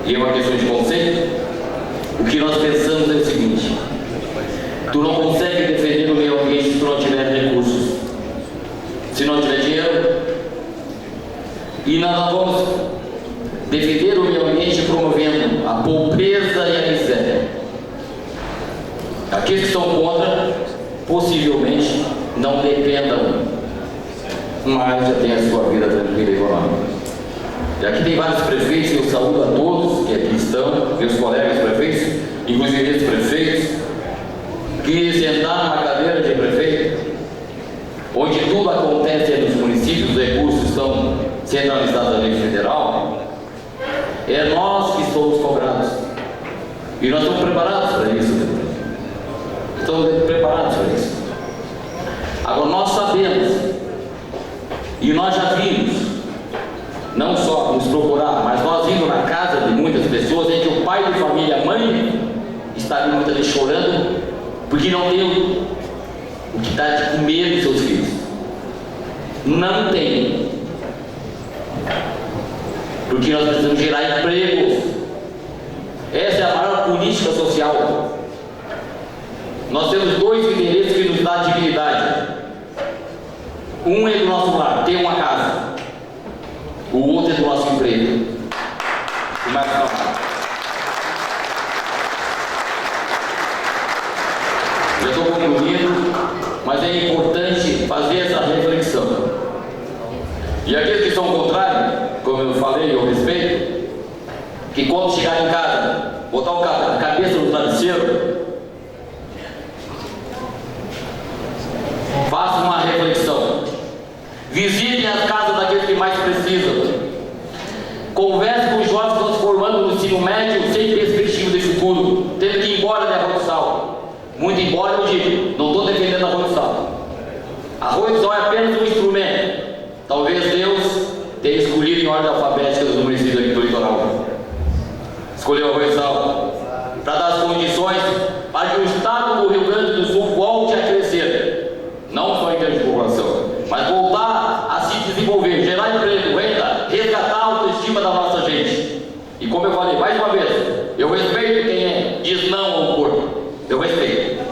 S6: e é uma questão de conceito, o que nós pensamos é o seguinte: tu não consegue defender o meio ambiente se tu não tiver recursos, se não tiver dinheiro. E nós não vamos defender o meio ambiente promovendo a pobreza e a miséria. Aqueles que estão contra, possivelmente não dependam, mas já tem a sua vida tranquila e econômica. E aqui tem vários prefeitos, eu saúdo a todos que aqui estão, meus colegas prefeitos, inclusive esses prefeitos, que sentaram na cadeira de prefeito, onde tudo acontece nos municípios, os recursos estão centralizados a nível federal, é nós que somos cobrados. E nós estamos preparados para isso. Estamos preparados para isso. Agora nós sabemos, e nós já vimos, não só nos procurar, mas nós indo na casa de muitas pessoas em que o pai de família, a mãe, está muitas vezes chorando, porque não tem o que dá de comer dos seus filhos. Não tem. Porque nós precisamos gerar empregos. Essa é a maior política social. Nós temos dois interesses que nos dão dignidade. Um é do nosso lar, ter uma casa. O outro é do nosso emprego. E mais trabalho. Já estou concluindo, mas é importante fazer essa reflexão. E aqueles que são contrários, como eu falei, eu respeito, que quando chegar em casa, botar a cabeça no travesseiro, faça uma reflexão. Visitem as casas daqueles que mais precisam. Converse com os jovens que estão se formando no ensino médio sem perspectiva de futuro, tendo que ir embora de Arroio do Sal. Muito embora, eu digo, não estou defendendo Arroio do Sal. Arroio do Sal é apenas um instrumento. Talvez Deus ter escolhido em ordem alfabética dos municípios aqui do litoral. Escolheu Arroiozal para dar as condições para que o estado do Rio Grande do Sul volte a crescer, não só em termos de população, mas voltar a se desenvolver, gerar emprego, renda, resgatar a autoestima da nossa gente. E como eu falei, mais uma vez, eu respeito quem diz não ao porto, eu respeito,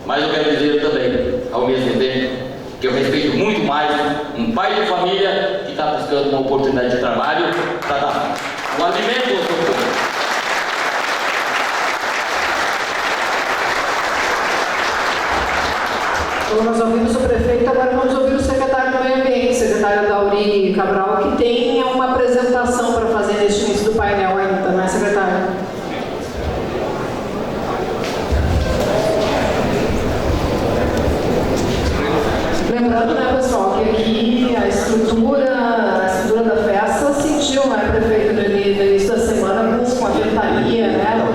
S6: mas eu quero dizer também, ao mesmo tempo, que eu respeito muito mais um pai de família que está buscando uma oportunidade de trabalho para dar um alimento ao seu povo.
S4: Então, nós ouvimos o prefeito, agora vamos ouvir o secretário do Meio Ambiente, secretário Dauri Cabral, que tem uma apresentação para fazer neste início do painel ainda, não é, secretário? Lembrando, né, pessoal, que aqui a estrutura da festa sentiu, né, prefeito, no início da semana, com a ventania, né,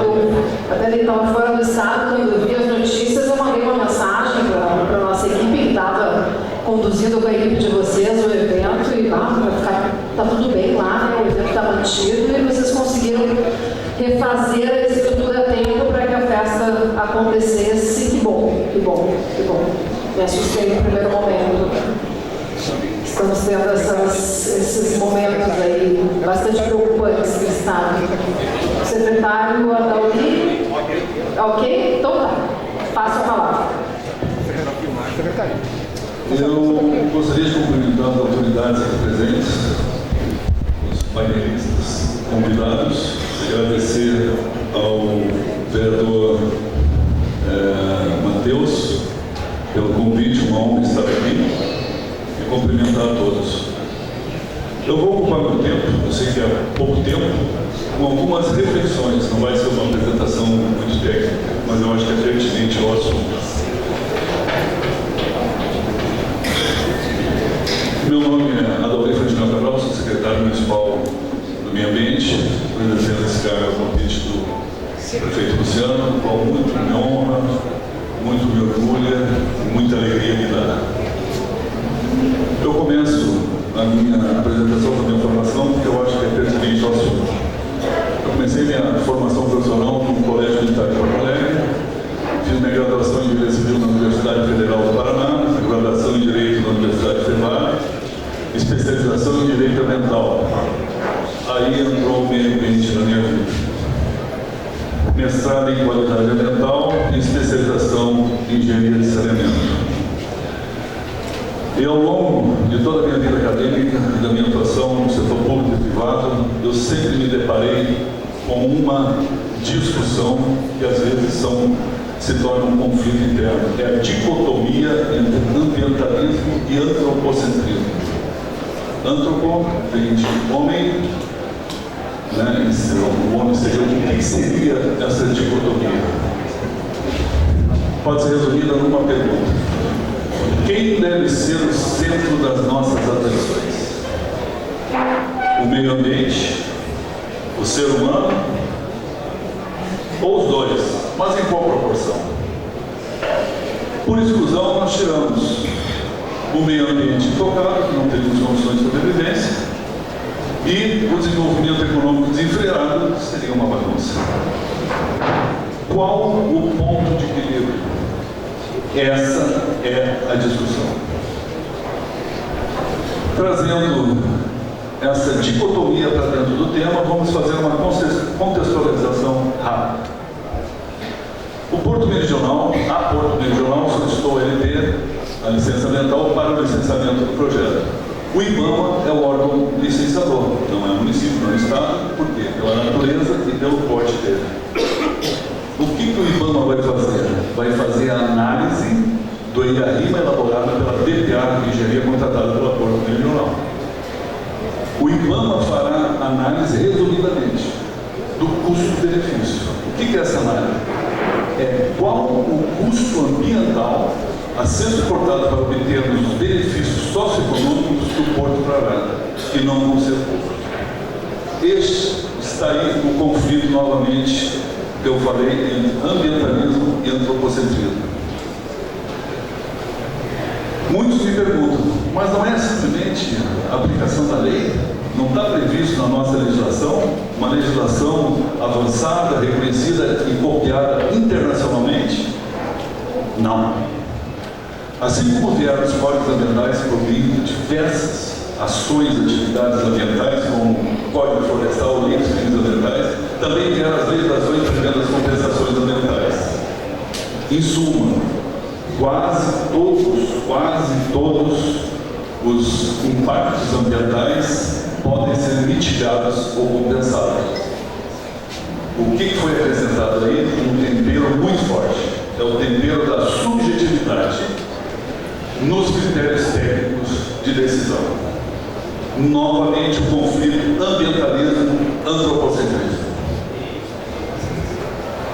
S4: até ele estava fora do estado, quando eu vi as notícias, eu mandei uma mensagem para a nossa equipe, que estava conduzindo com a equipe de vocês o evento, e lá, tá tudo bem lá, né, o evento está mantido, e vocês conseguiram refazer a estrutura a tempo para que a festa acontecesse. Que bom, que bom, que bom. Me assustei no primeiro momento. Estamos tendo esses momentos aí bastante preocupantes no estado. Secretário Dauri? Ok? Então tá. Passa a palavra.
S7: Eu gostaria de cumprimentar as autoridades aqui presentes, os painelistas convidados, agradecer ao vereador Matheus pelo convite, uma honra estar aqui, e cumprimentar a todos. Eu vou ocupar meu tempo, eu sei que é pouco tempo, com algumas reflexões, não vai ser uma apresentação muito técnica, mas eu acho que é pertinente ao assunto. Meu nome é Adalber Ferdinand Cabral, sou secretário municipal do Meio Ambiente, exercendo esse cargo a convite do prefeito Luciano, qual muito me honra, muito me orgulha e muita alegria me dá. Eu começo a minha apresentação da minha formação porque eu acho que é pertinente ao assunto. Eu comecei minha formação profissional no Colégio Militar de Porto Alegre, fiz minha graduação em Direito Civil na Universidade Federal do Paraná, minha graduação em Direito na Universidade Federal, especialização em Direito Ambiental. Aí entrou o meio ambiente na minha vida. Mestrado em Qualidade Ambiental e especialização em Engenharia de Saneamento. E ao longo de toda a minha vida acadêmica e da minha atuação no setor público e privado, eu sempre me deparei com uma discussão que às vezes se torna um conflito interno. É a dicotomia entre ambientalismo e antropocentrismo. Antropo vem de homem, né? O homem seria o que seria essa dicotomia? Pode ser resumida numa pergunta: quem deve ser o centro das nossas atenções? O meio ambiente? O ser humano? Ou os dois? Mas em qual proporção? Por exclusão, nós tiramos o meio ambiente intocado, que não temos condições de sobrevivência, e o desenvolvimento econômico desenfreado seria uma bagunça. Qual o ponto de equilíbrio? Essa é a discussão. Trazendo essa dicotomia para dentro do tema, vamos fazer uma contextualização rápida. O Porto Meridional, a Porto Meridional, solicitou a LP, a licença ambiental, para o licenciamento do projeto. O IBAMA é o órgão licenciador, não é o município, não é o Estado, por quê? Pela natureza e pelo porte dele. O que o IBAMA vai fazer? Vai fazer a análise do IARIMA elaborada pela DPA, engenharia contratada pela Porto Meridional. O IBAMA fará análise resumidamente do custo-benefício. O que é essa análise? É qual o custo ambiental a ser suportado para obtermos os benefícios socioeconômicos que o Porto trará, que não vão ser poucos. Este está aí o conflito novamente que eu falei entre ambientalismo e antropocentrismo. Muitos me perguntam, mas não é simplesmente a aplicação da lei? Não está previsto na nossa legislação, uma legislação avançada, reconhecida e copiada internacionalmente? Não. Assim como vieram os códigos ambientais cobrindo diversas ações e atividades ambientais, como o Código Florestal, Lei dos Crimes Ambientais, também vieram as legislações prevendo as compensações ambientais. Em suma, quase todos os impactos ambientais podem ser mitigados ou compensados. O que foi acrescentado aí? Um tempero muito forte. É o tempero da subjetividade nos critérios técnicos de decisão. Novamente, o conflito ambientalismo-antropocentrismo.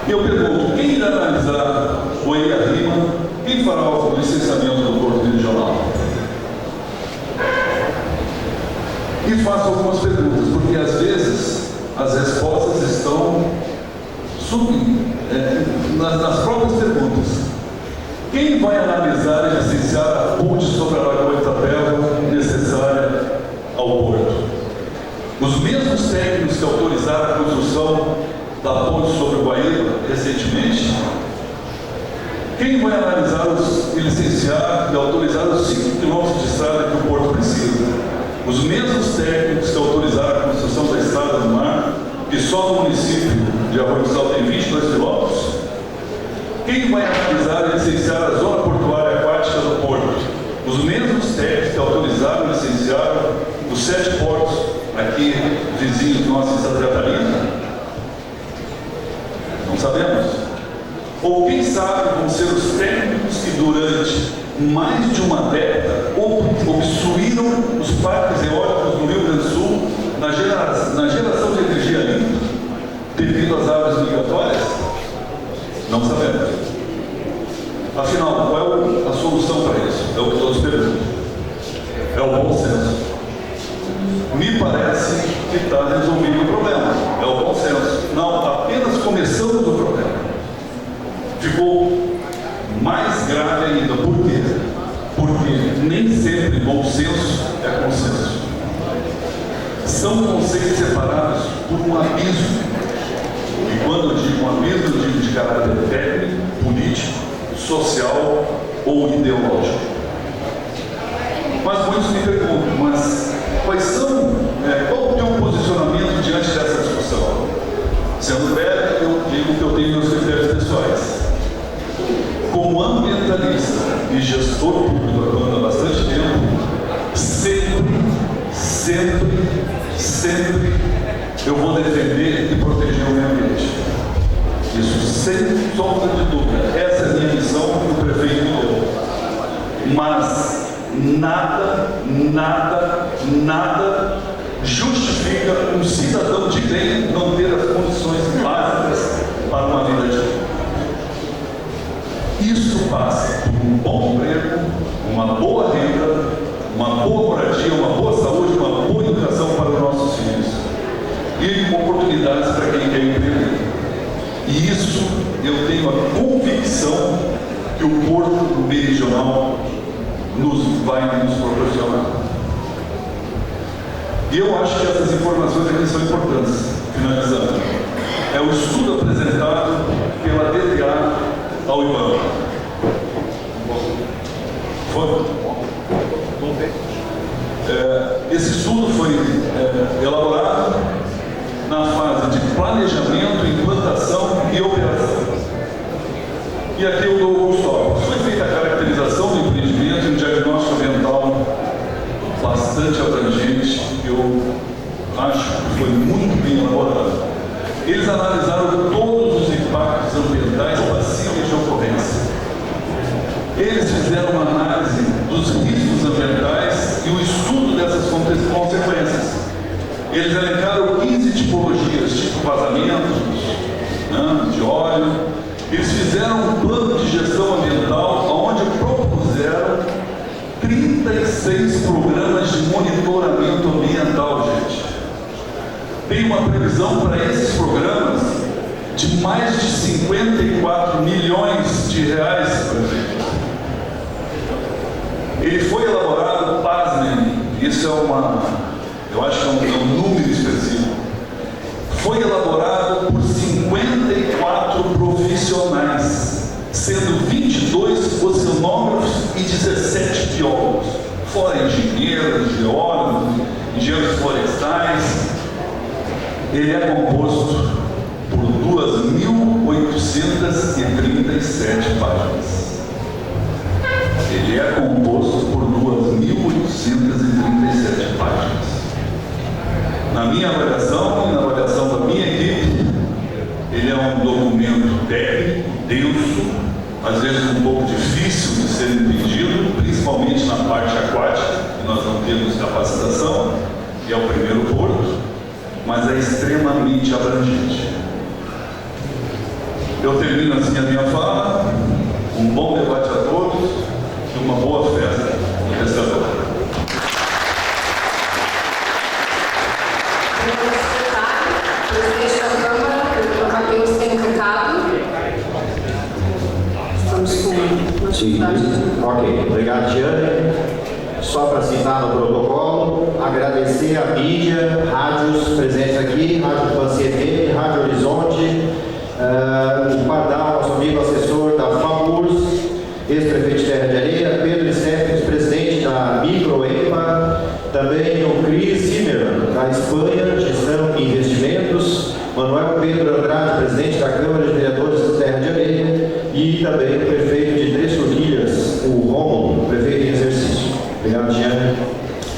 S7: E eu pergunto, quem irá analisar o EIA-RIMA? Quem fará o licenciamento do Porto Regional? E faço algumas perguntas, porque às vezes as respostas estão nas próprias perguntas. Quem vai analisar e licenciar a ponte sobre a Lagoa Itapeva necessária ao porto? Os mesmos técnicos que autorizaram a construção da ponte sobre o Guaíba recentemente? Quem vai analisar e licenciar e autorizar os 5 quilômetros de estrada que o porto precisa? Os mesmos técnicos que autorizaram a construção da estrada do mar, que só no município de Arroio do Sal tem 22 quilômetros? Quem vai analisar e licenciar a zona portuária aquática do porto? Os mesmos técnicos que autorizaram e licenciaram os 7 portos aqui, vizinhos nossos em Santa Catarina? Não sabemos. Ou quem sabe vão ser os técnicos que durante mais de uma década obstruíram os parques eólicos no Rio Grande do Sul na geração de energia limpa devido às árvores migratórias? Não sabemos. Afinal, qual é a solução para isso? É o que todos perguntam. É o bom senso. Me parece que está resolvido o problema. É o bom senso. Não, apenas começamos o problema. Ficou mais grave ainda. Por quê? Porque nem sempre bom senso é consenso. São conceitos separados por um abismo. E quando eu digo um abismo, eu digo de caráter técnico, político, social ou ideológico. Mas muitos me perguntam, mas qual é o teu posicionamento diante dessa discussão? Sendo breve, eu digo que eu tenho meus critérios pessoais. Como ambientalista e gestor público atuando há bastante tempo, sempre eu vou defender e proteger o meio ambiente. Isso sem sombra de dúvida. Essa é a minha missão que o prefeito me deu. Mas nada justifica um cidadão de bem não ter as condições básicas para uma vida digna. Isso passa por um bom emprego, uma boa renda, uma boa moradia, uma boa saúde, uma boa educação para os nossos filhos e oportunidades para quem quer empreender. E isso eu tenho a convicção que o Porto Meridional vai nos proporcionar. E eu acho que essas informações aqui são importantes. Finalizando, é o estudo apresentado pela DTA ao IBAMA. Esse estudo foi elaborado na fase de planejamento, implantação e operação. E aqui eu dou os tópicos. Foi feita a caracterização do empreendimento e um diagnóstico ambiental bastante abrangente, que eu acho que foi muito bem elaborado. Eles analisaram todos os impactos ambientais passíveis de ocorrência. Eles fizeram uma análise dos riscos ambientais e o estudo dessas consequências. Eles elencaram 15 tipologias, tipo vazamentos, de óleo. Eles fizeram um plano de gestão ambiental, onde propuseram 36 programas de monitoramento ambiental, gente. Tem uma previsão para esses programas de mais de 54 milhões de reais, prefeito. Ele foi elaborado, pasmem, isso eu acho que é um número expressivo. Foi elaborado por 54 profissionais, sendo 22 oceanógrafos e 17 biólogos, fora engenheiros, geólogos, engenheiros florestais. Ele é composto por 2.837 páginas. Ele é composto por 2.837 páginas. Na minha avaliação e na avaliação da minha equipe, ele é um documento técnico, denso, às vezes um pouco difícil de ser entendido, principalmente na parte aquática, que nós não temos capacitação, que é o primeiro porto, mas é extremamente abrangente. Eu termino assim a minha fala. Um bom debate a todos e uma boa festa do pescador.
S4: Presidente da Câmara, o Matheus tem um recado. Estamos com uma atividade.
S3: Ok, obrigado, Giane. Só para citar no protocolo, agradecer a mídia, rádios presentes aqui, Rádio Panciete, Rádio Horizonte, o Pardal, nosso amigo assessor da FAMURS, ex-prefeito de Terra de Areia, Pedro Steffens, presidente da Microempa, também o Cris Zimmer, da Espanha, Gestão e Investimentos, Manuel Pedro Andrade, presidente da Câmara de Vereadores de Terra de Areia, e também o prefeito de Três Forquilhas, o Rômulo, prefeito em exercício. Obrigado, Giane.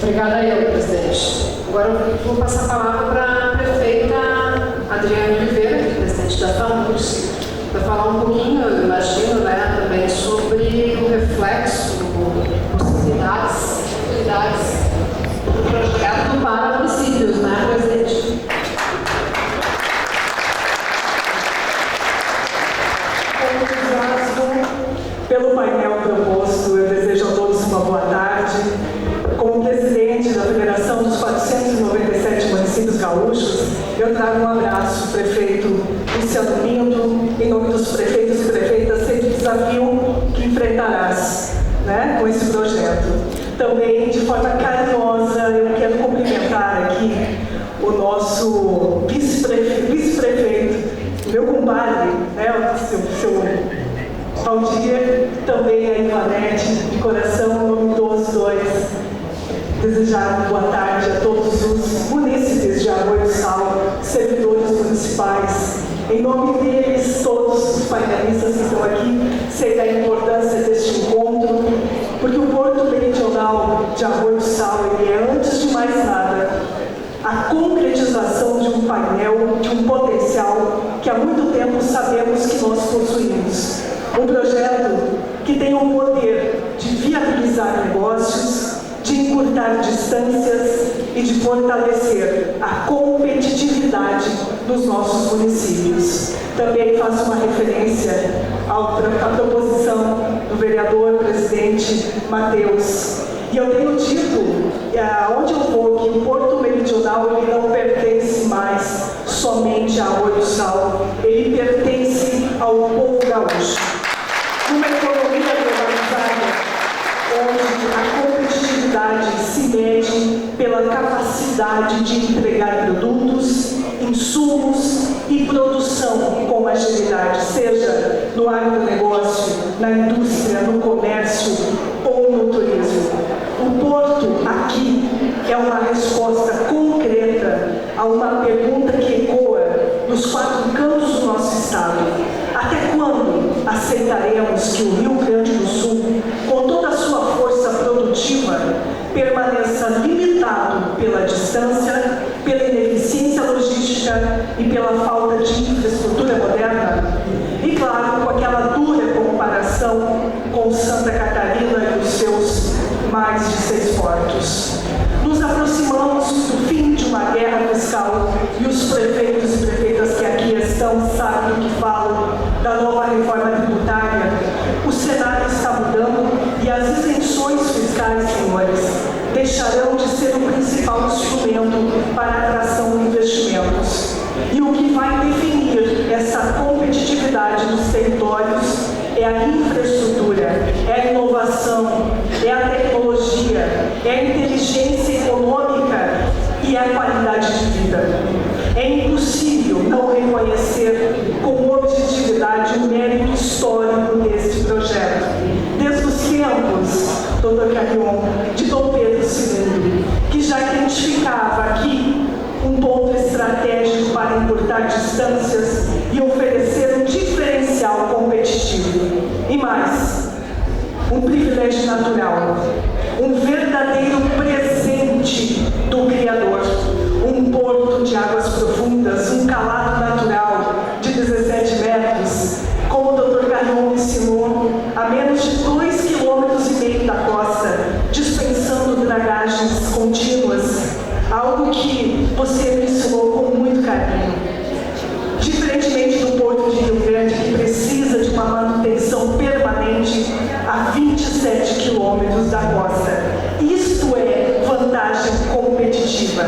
S4: Obrigada eu, presidente. Agora eu vou passar a palavra para a prefeita Adriana Oliveira, presidente da FAMURS, para falar um pouquinho, eu imagino, né, também sobre o reflexo, possibilidades do projeto para municípios, né, presidente?
S8: Pelo painel proposto, eu desejo a todos uma boa tarde. Como presidente da Federação dos 497 Municípios Gaúchos, eu trago um abraço ao prefeito Luciano Pinto, em nome dos prefeitos e prefeitas, sei do desafio que enfrentarás, né, com esse projeto. Também, de forma carinhosa, eu quero cumprimentar aqui o nosso vice-prefeito, meu compadre, né, o seu Valdir, também a Ivanete, de coração, em nome dos dois, desejar boa tarde a todos os munícipes de Arroio do Sal, servidores municipais. Em nome deles, todos os painelistas que estão aqui, sei da importância deste encontro, porque o Porto Meridional de Arroio do Sal, ele é, antes de mais nada, a concretização de um painel, de um potencial que há muito tempo sabemos que nós possuímos. Um projeto que tem o poder de viabilizar negócios, de encurtar distâncias e de fortalecer a competitividade dos nossos municípios. Também faço uma referência à proposição do vereador presidente Matheus. E eu tenho dito, onde eu vou, que o Porto Meridional ele não pertence mais somente a Arroio do Sal, ele pertence ao povo gaúcho. Uma economia globalizada, onde a competitividade se mede pela capacidade de entregar produtos, insumos e produção com agilidade, seja no agronegócio, na indústria, no comércio ou no turismo. O Porto aqui é uma resposta concreta a uma pergunta que ecoa nos quatro cantos do nosso estado. Até quando aceitaremos que o Rio Grande do Sul, com toda a sua força produtiva, permaneça limitado pela distância, pela ineficiência logística e pela falta de infraestrutura moderna? E claro, com aquela dura comparação com Santa Catarina e os seus mais de 6 portos. Nos aproximamos do fim de uma guerra fiscal e os prefeitos e prefeitas que aqui estão sabem do que falam da nova reforma tributária. O cenário está mudando e as isenções fiscais, senhores, deixarão de ser o principal instrumento para a atração de investimentos. E o que vai definir essa competitividade dos territórios é a infraestrutura, é a inovação, é a tecnologia tecnologia, é a inteligência econômica e a qualidade de vida. É impossível não reconhecer com objetividade o mérito histórico deste projeto. Desde os tempos, Dr. Carrion, de Dom Pedro II, que já identificava aqui um ponto estratégico para encurtar distâncias e oferecer um diferencial competitivo. E mais, um privilégio natural, um verdadeiro presente do Criador, um porto de águas profundas, um calado natural de 17 metros, como o Dr. Carrion ensinou, a menos de 2,5 km da costa, dispensando dragagens contínuas, algo que você me ensinou com muito carinho. Diferentemente do Porto de Rio Grande, que precisa de uma manutenção permanente a 27 quilômetros da costa. Isto é vantagem competitiva.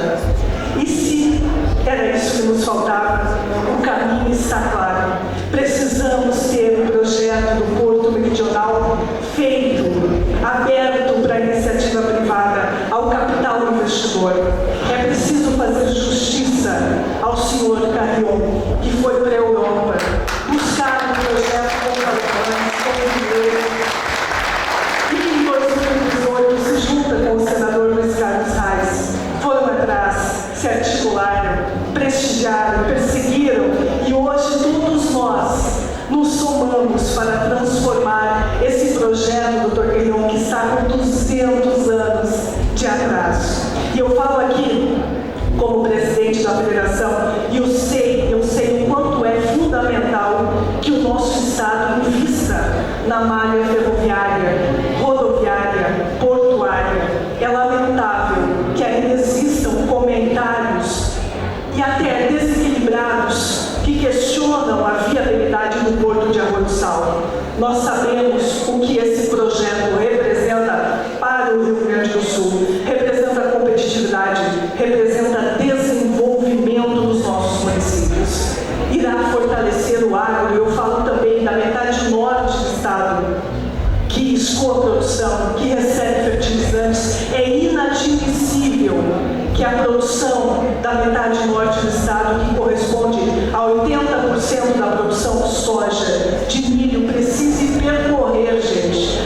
S8: E se era isso que nos faltava, o caminho está claro. Precisamos ter um projeto do Porto Meridional feito, aberto para a iniciativa privada, ao capital investidor. É preciso fazer justiça ao senhor Carrion, que foi para a Europa, buscar um projeto com alemães, com dinheiro, e que em 2018 se junta com o senador Luiz Carlos Reis. Foram atrás, se articularam, prestigiaram, perseguiram, e hoje todos nós nos somamos para transformar esse projeto, Dr. Carrion, que está com 200 anos de atraso. E eu falo aqui como presidente da federação, e eu sei o quanto é fundamental que o nosso Estado invista na malha ferroviária, rodoviária, portuária. É lamentável que ainda existam comentários e até desequilibrados que questionam a viabilidade do Porto de Arroio do Sal. Nós sabemos o que esse projeto representa para o Rio Grande do Sul. Representa competitividade, representa desenvolvimento dos nossos municípios. Irá fortalecer o agro. Eu falo também da metade norte do estado, que escoa a produção, que recebe fertilizantes. É inadmissível que a produção da metade norte do estado, que corresponde a 80% da produção de soja, de milho, precise percorrer, gente,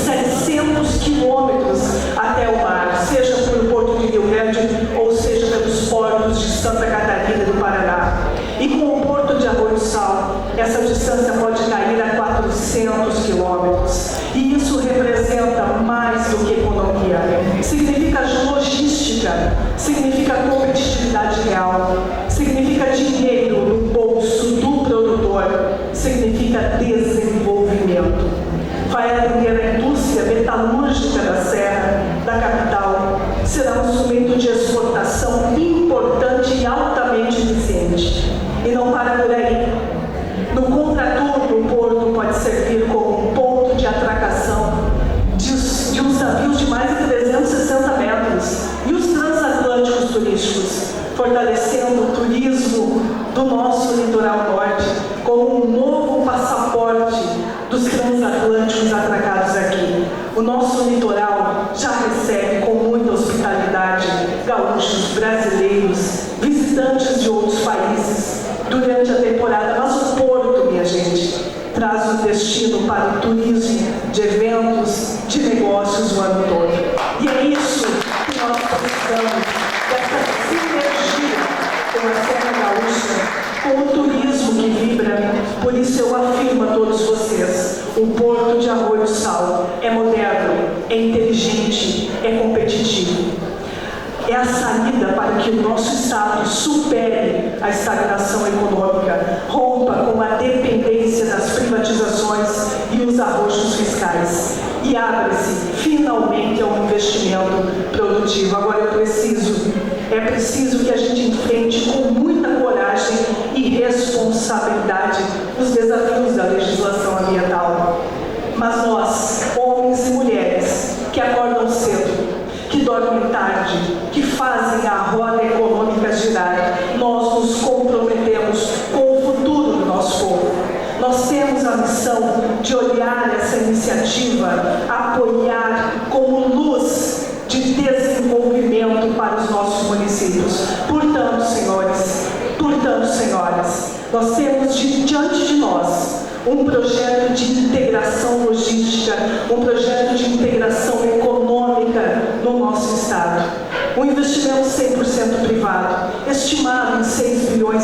S8: 700 quilômetros até o mar, seja pelo Porto de Rio Grande ou seja pelos portos de Santa Catarina e do Paraná. E com o Porto de Arroio do Sal, essa distância pode cair a 400 quilômetros. E isso representa mais do que economia. Significa logística, significa competitividade real, significa dinheiro no bolso do produtor, significa desenvolvimento. Vai atender a indústria metalúrgica da Serra, da capital, será um instrumento de exportação importante e altamente eficiente. E não para por aí. No contraturno, o porto pode servir como um ponto de atracação de uns navios de mais de 360 metros e os transatlânticos turísticos, fortalecendo o turismo do nosso litoral norte como um novo passaporte dos transatlânticos atracados aqui. O nosso litoral já recebe com muita hospitalidade gaúchos, brasileiros, visitantes de outros países durante a temporada, mas o porto, minha gente, traz um destino para o turismo, de eventos, de negócios o ano todo. E é isso que nós precisamos, dessa sinergia com a Serra Gaúcha, com o turismo que vibra. Por isso eu afirmo a todos vocês, o Porto de Arroio do Sal é moderno, é inteligente, é competitivo. É a saída para que o nosso Estado supere a estagnação econômica, rompa com a dependência das privatizações e os arroxos fiscais e abra-se finalmente a um investimento produtivo. Agora é preciso que a gente enfrente com muita coragem e responsabilidade os desafios da legislação ambiental. Mas nós, homens e mulheres, que acordam cedo, que dormem tarde, que fazem a roda econômica girar, nós nos comprometemos com o futuro do nosso povo. Nós temos a missão de olhar essa iniciativa, apoiar como luta um projeto de integração logística, um projeto de integração econômica no nosso estado. Um investimento 100% privado, estimado em 6,5 bilhões.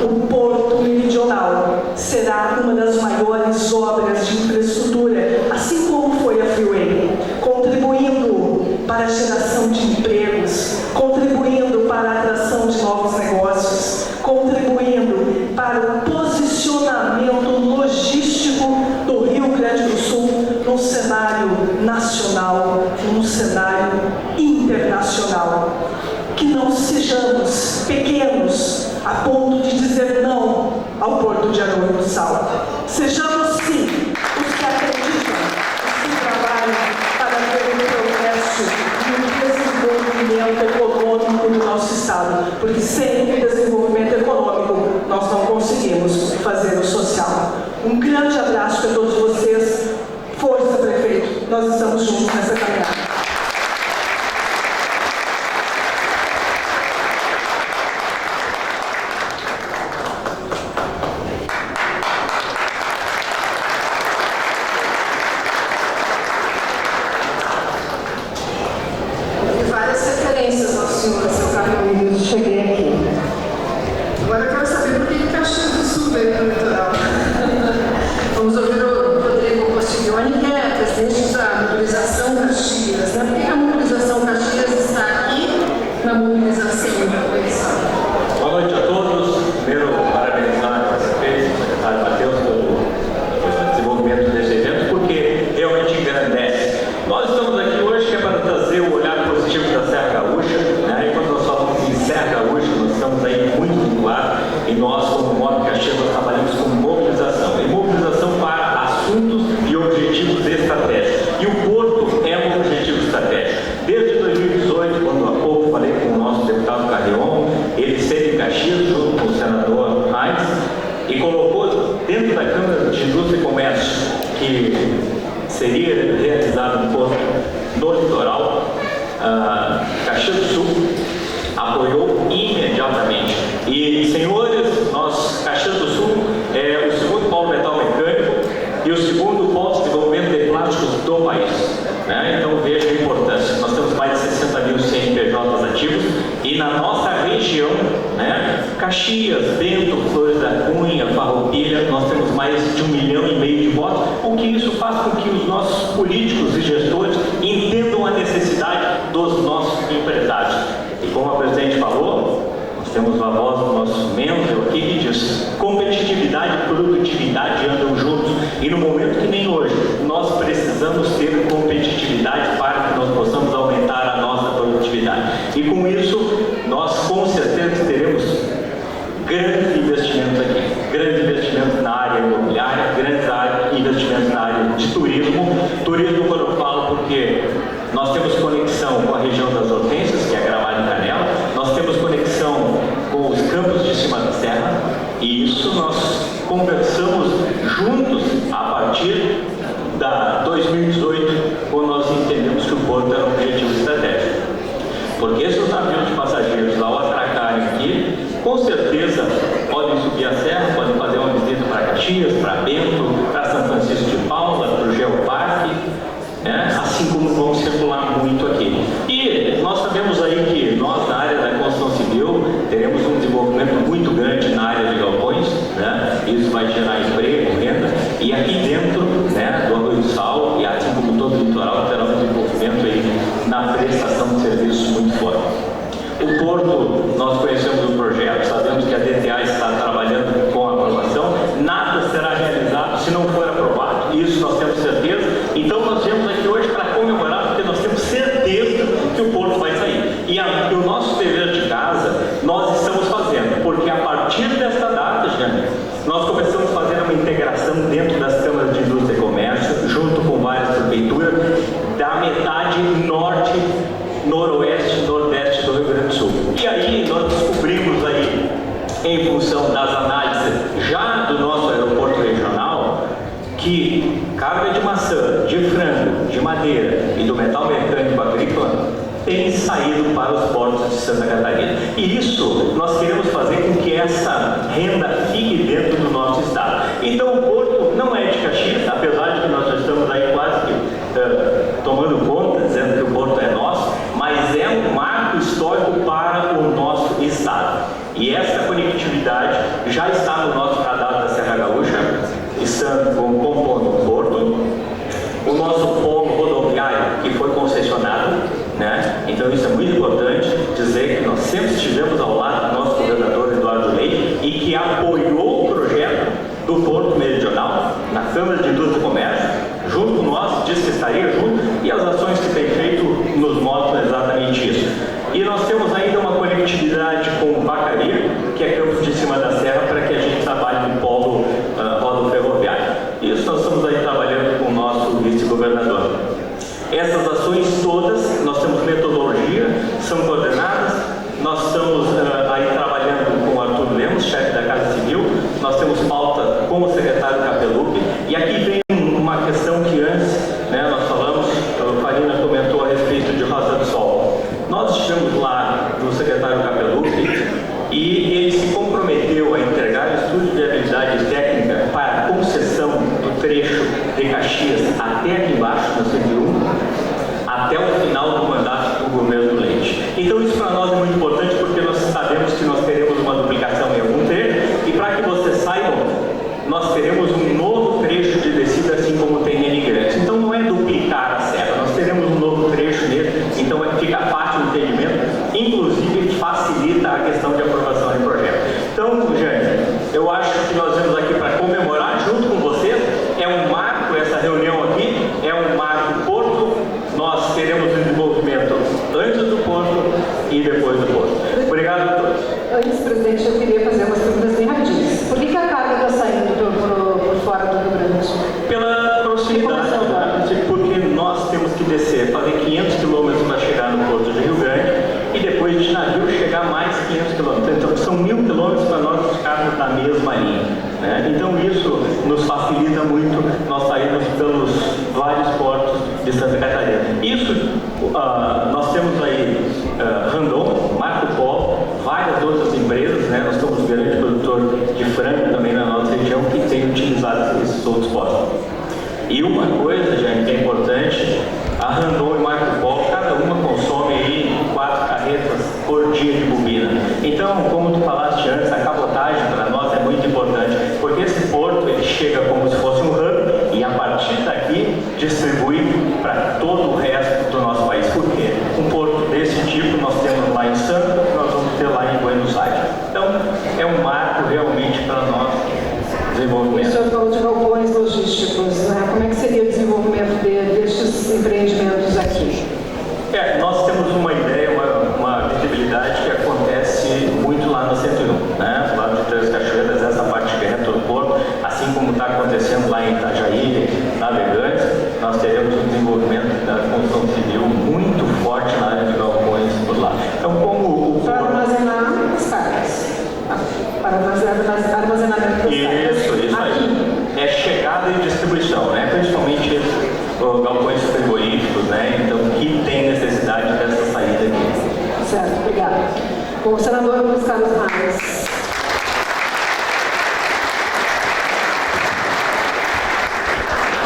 S8: O Porto Meridional será uma das maiores obras de infraestrutura, assim como foi a Freeway, contribuindo para a geração de empregos, contribuindo para a atração de novos negócios, contribuindo para o posicionamento logístico do Rio Grande do Sul num cenário nacional, num cenário internacional. Que não sejamos pequenos a ponto de dizer não ao Porto de Arroio do Sal. Sejamos, sim, os que acreditam, os que trabalham para ver o progresso e o desenvolvimento econômico do nosso estado, porque sem o desenvolvimento econômico nós não conseguimos fazer o social. Um grande abraço para todos vocês. Força, prefeito. Nós estamos juntos nessa caminhada.
S2: Tem saído para os portos de Santa Catarina. E isso nós queremos fazer com que essa renda fique dentro do nosso estado.
S9: Então o porto não é de Caxias, apesar de que nós já estamos aí quase que tomando conta, dizendo que o porto é nosso, mas é um marco histórico para o nosso estado. E essa conectividade já está no nosso radar da Serra Gaúcha, estando compondo o porto, o nosso polo rodoviário que foi concessionado, né? Então isso é muito importante dizer que nós sempre estivemos ao lado do nosso governador Eduardo Leite e que apoiou o projeto do Porto Meridional na Câmara de Indústria e Comércio, junto com nós, disse que estaria junto, e as ações que tem feito nos mostram exatamente isso. E nós temos ainda uma conectividade com Vacaria, que é Campos de Cima da Serra, para que a gente trabalhe no polo rodoferroviário. Isso nós estamos aí trabalhando com o nosso vice-governador. Essas ações todas, nós temos metodologia, são coordenadas, nós estamos aí trabalhando com o Arthur Lemos, chefe da Casa Civil, nós temos pauta com o secretário Capelucci, e aqui vem uma questão que antes, né, nós falamos, a Farina comentou a respeito de Rosa do Sol. Nós estivemos lá no secretário Capelucci e ele se comprometeu a entregar estudo de viabilidade técnica para a concessão do trecho de Caxias até aqui embaixo, no 101, até o final do mandato do governo Leite. Então isso para nós é muito importante porque nós sabemos que nós teremos uma duplicação em algum trecho e para que vocês saibam, nós teremos um novo trecho de descida assim como tem em Grandes. Então não é duplicar a serra, nós teremos um novo trecho nele, então fica fácil o entendimento, inclusive facilita a questão de aprovação de projeto. Então, Jane, eu acho que nós vamos aqui para comemorar junto com vocês, é um marco essa reunião aqui, é um marco Porto, nós teremos o desenvolvimento antes do Porto e depois do Porto. Obrigado a todos.
S4: Antes, presidente, eu queria fazer umas perguntas bem rapidinhas. Por que a carga está saindo por fora do Rio Grande do Sul?
S9: Pela proximidade, porque nós temos que descer, fazer 500 quilômetros para chegar no Porto de Rio Grande e depois de navio chegar mais 500 quilômetros. Então são 1000 quilômetros para nós ficarmos na mesma linha, né? Então isso nos facilita muito nós sairmos pelos vários portos de Santa Catarina. Isso, nós temos aí Randon, Marco Polo, várias outras empresas, né? Nós somos um grande produtor de frango também na nossa região que tem utilizado esses outros portos. E uma coisa, gente, que é importante, a Randon e Marco Polo, cada uma consome aí 4 carretas por dia de bobina. Então, como tu falaste antes, a cabotagem para nós é muito importante, porque esse porto ele chega como se fosse um hub e a partir daqui distribui para todo o resto do nosso país. Por quê? Um porto desse tipo nós temos lá em Santos, nós vamos ter lá em Buenos Aires. Então, é um marco realmente para nós.
S4: O senhor falou de galpões logísticos, né? Como é que seria o desenvolvimento destes empreendimentos aqui?
S9: Nós temos uma ideia, uma visibilidade que acontece muito lá no 101, né? Lá de Três Cachoeiras, essa parte que é do porto, assim como está acontecendo lá em Itajaí, Navegantes, nós teremos um desenvolvimento da construção civil muito forte na área de galpões por lá. Então, como
S4: para armazenar as cargas. Para armazenamento das cargas.
S9: Isso aí. É chegada e distribuição, né? Principalmente galpões frigoríficos, né? Então, que tem necessidade dessa saída aqui.
S4: Certo, obrigada. O senador Luiz Carlos Reis.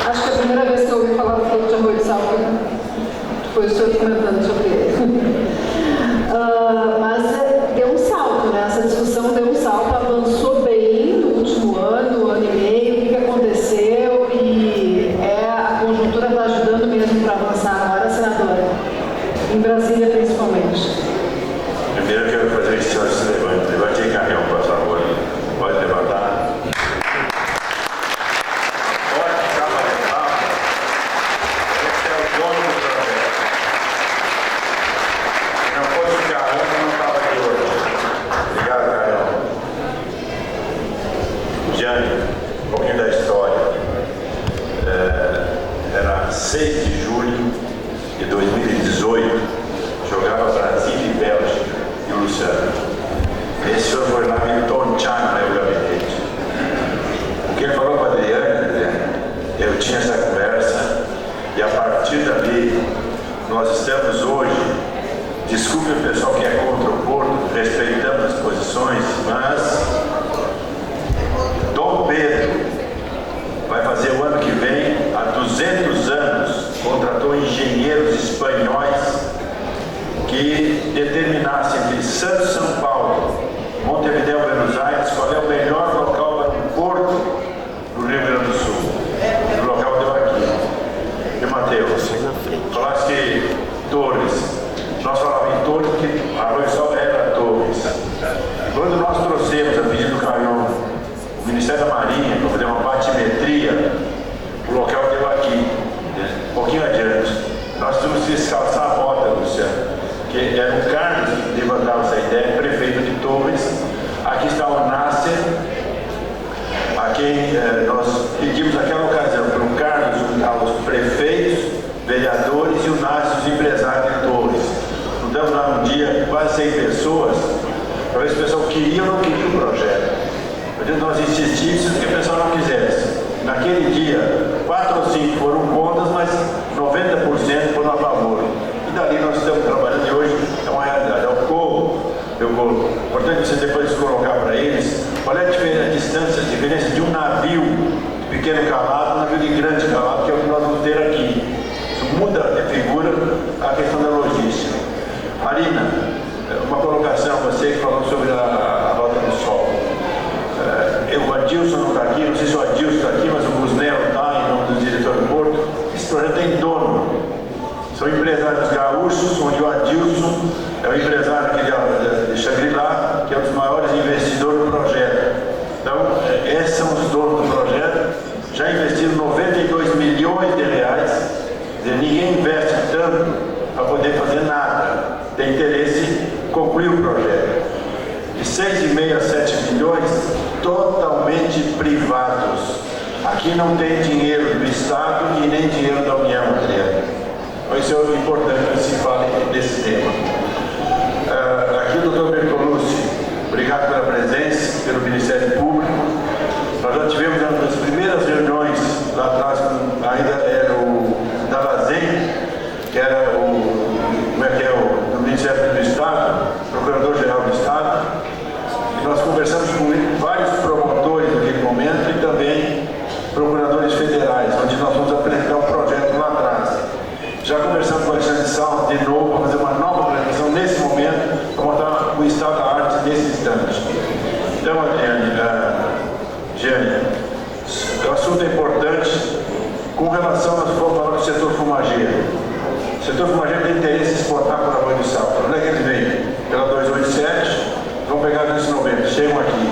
S4: Acho que é a primeira vez que eu ouvi falar do Porto de Arroio do Sal foi o senhor comentando sobre ele. Mas deu um salto, né? Essa discussão deu um salto, avançou bem no último ano e meio, o que aconteceu e a conjuntura está ajudando mesmo para avançar agora, senadora, em Brasília principalmente.
S10: Primeiro eu quero fazer que o senhor se levante. Levante aí, Carrão, por favor. Pode levantar. Pode ficar mais rápido. Esse é o dono do projeto. Se não fosse o Carrão, eu não estava aqui hoje. Obrigado, Carrão. Jane, um pouquinho da história. Era 6 de julho de 2018. Jogava Brasil e Bélgica. E o Luciano. Esse senhor foi lá me tontear no meu gabinete. O que ele falou para a Adriane, eu tinha essa conversa e a partir dali nós estamos hoje, desculpe o pessoal que é contra o Porto, respeitamos as posições, mas Dom Pedro vai fazer o ano que vem, há 200 anos, contratou engenheiros espanhóis que determinassem entre Santos, São Paulo, Montevidéu, Buenos Aires, qual é o melhor local para um porto no Rio Grande do Sul. O local deu aqui. E Matheus, falaste que Torres, nós falávamos em Torres porque Arroio do Sal era Torres. Quando nós trouxemos, a pedido do Carlão, o Ministério da Marinha, para fazer uma batimetria, o local deu aqui, um pouquinho adiante. Nós tínhamos que descalçar a bota, Luciano, que era o Carlos que levantava essa ideia, prefeito de Torres. Aqui está o Nasser, a quem nós pedimos naquela ocasião para o Carlos juntar os prefeitos, vereadores e o Nasser, os empresários de Torres. Juntamos lá um dia quase 100 pessoas, para ver se o pessoal queria ou não queria o projeto. Nós insistimos que o pessoal não quisesse. Naquele dia, 4 ou 5 foram contas, mas 90% foram a favor. E dali nós estamos trabalhando e hoje é uma realidade. É o Corvo. Importante você depois colocar para eles qual é a distância, a diferença de um navio de pequeno calado e um navio de grande calado, que é o que nós vamos ter aqui. Isso muda de figura a questão da logística. Marina, uma colocação a você que falou sobre a Rota do Sol. O Adilson não está aqui, não sei se o Adilson está aqui, mas o Busnel está em nome do diretor do Porto. Esse projeto tem dono. São empresários gaúchos, onde o Adilson é o empresário aqui de Xangri-Lá, que é um dos maiores investidores do projeto. Então, esses são os donos do projeto. Já investiram 92 milhões de reais. Quer dizer, ninguém investe tanto para poder fazer nada. Tem interesse em concluir o projeto. De 6,5 a 7 milhões, totalmente privados. Aqui não tem dinheiro do Estado e nem dinheiro da União, Adriano. Isso é importante que se fale desse tema. Aqui o doutor Bertolucci, obrigado pela presença, pelo Ministério Público. Nós já tivemos uma das primeiras reuniões lá atrás, ainda era o Dalazen, que era o Ministério do Estado, Procurador-Geral do Estado. E nós conversamos com vários promotores naquele momento e também procuradores federais, onde nós vamos apresentar um projeto lá atrás. Já conversamos com o Alexandre de Sal de novo para fazer uma nova apresentação nesse momento, para mostrar o estado da arte nesse instante. Então, Jane, o assunto é importante com relação ao setor fumageiro. O setor fumageiro tem interesse em exportar para Arroio do Sal. Onde é que eles vêm? Pela 287, vão pegar 290, chegam aqui.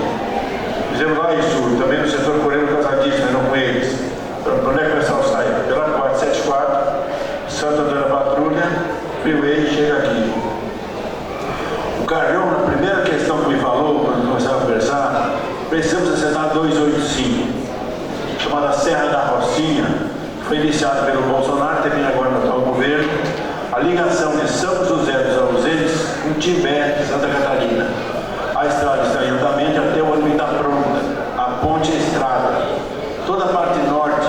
S10: Fizemos lá isso, também no setor coreano casadíssimo, não com eles. Onde é que o pessoal sai? Pela 474, Santa Antônia Patrulha, Freeway, chega aqui. O Carlão, na primeira questão que me falou, quando começava a conversar, precisamos acertar 285, chamada Serra da Rocinha, que foi iniciada pelo Bolsonaro, termina agora no atual governo, a ligação de São José dos Ausentes com Timbé, Santa Catarina. A estrada está em andamento até o ano está pronta. A ponte é estrada. Toda a parte norte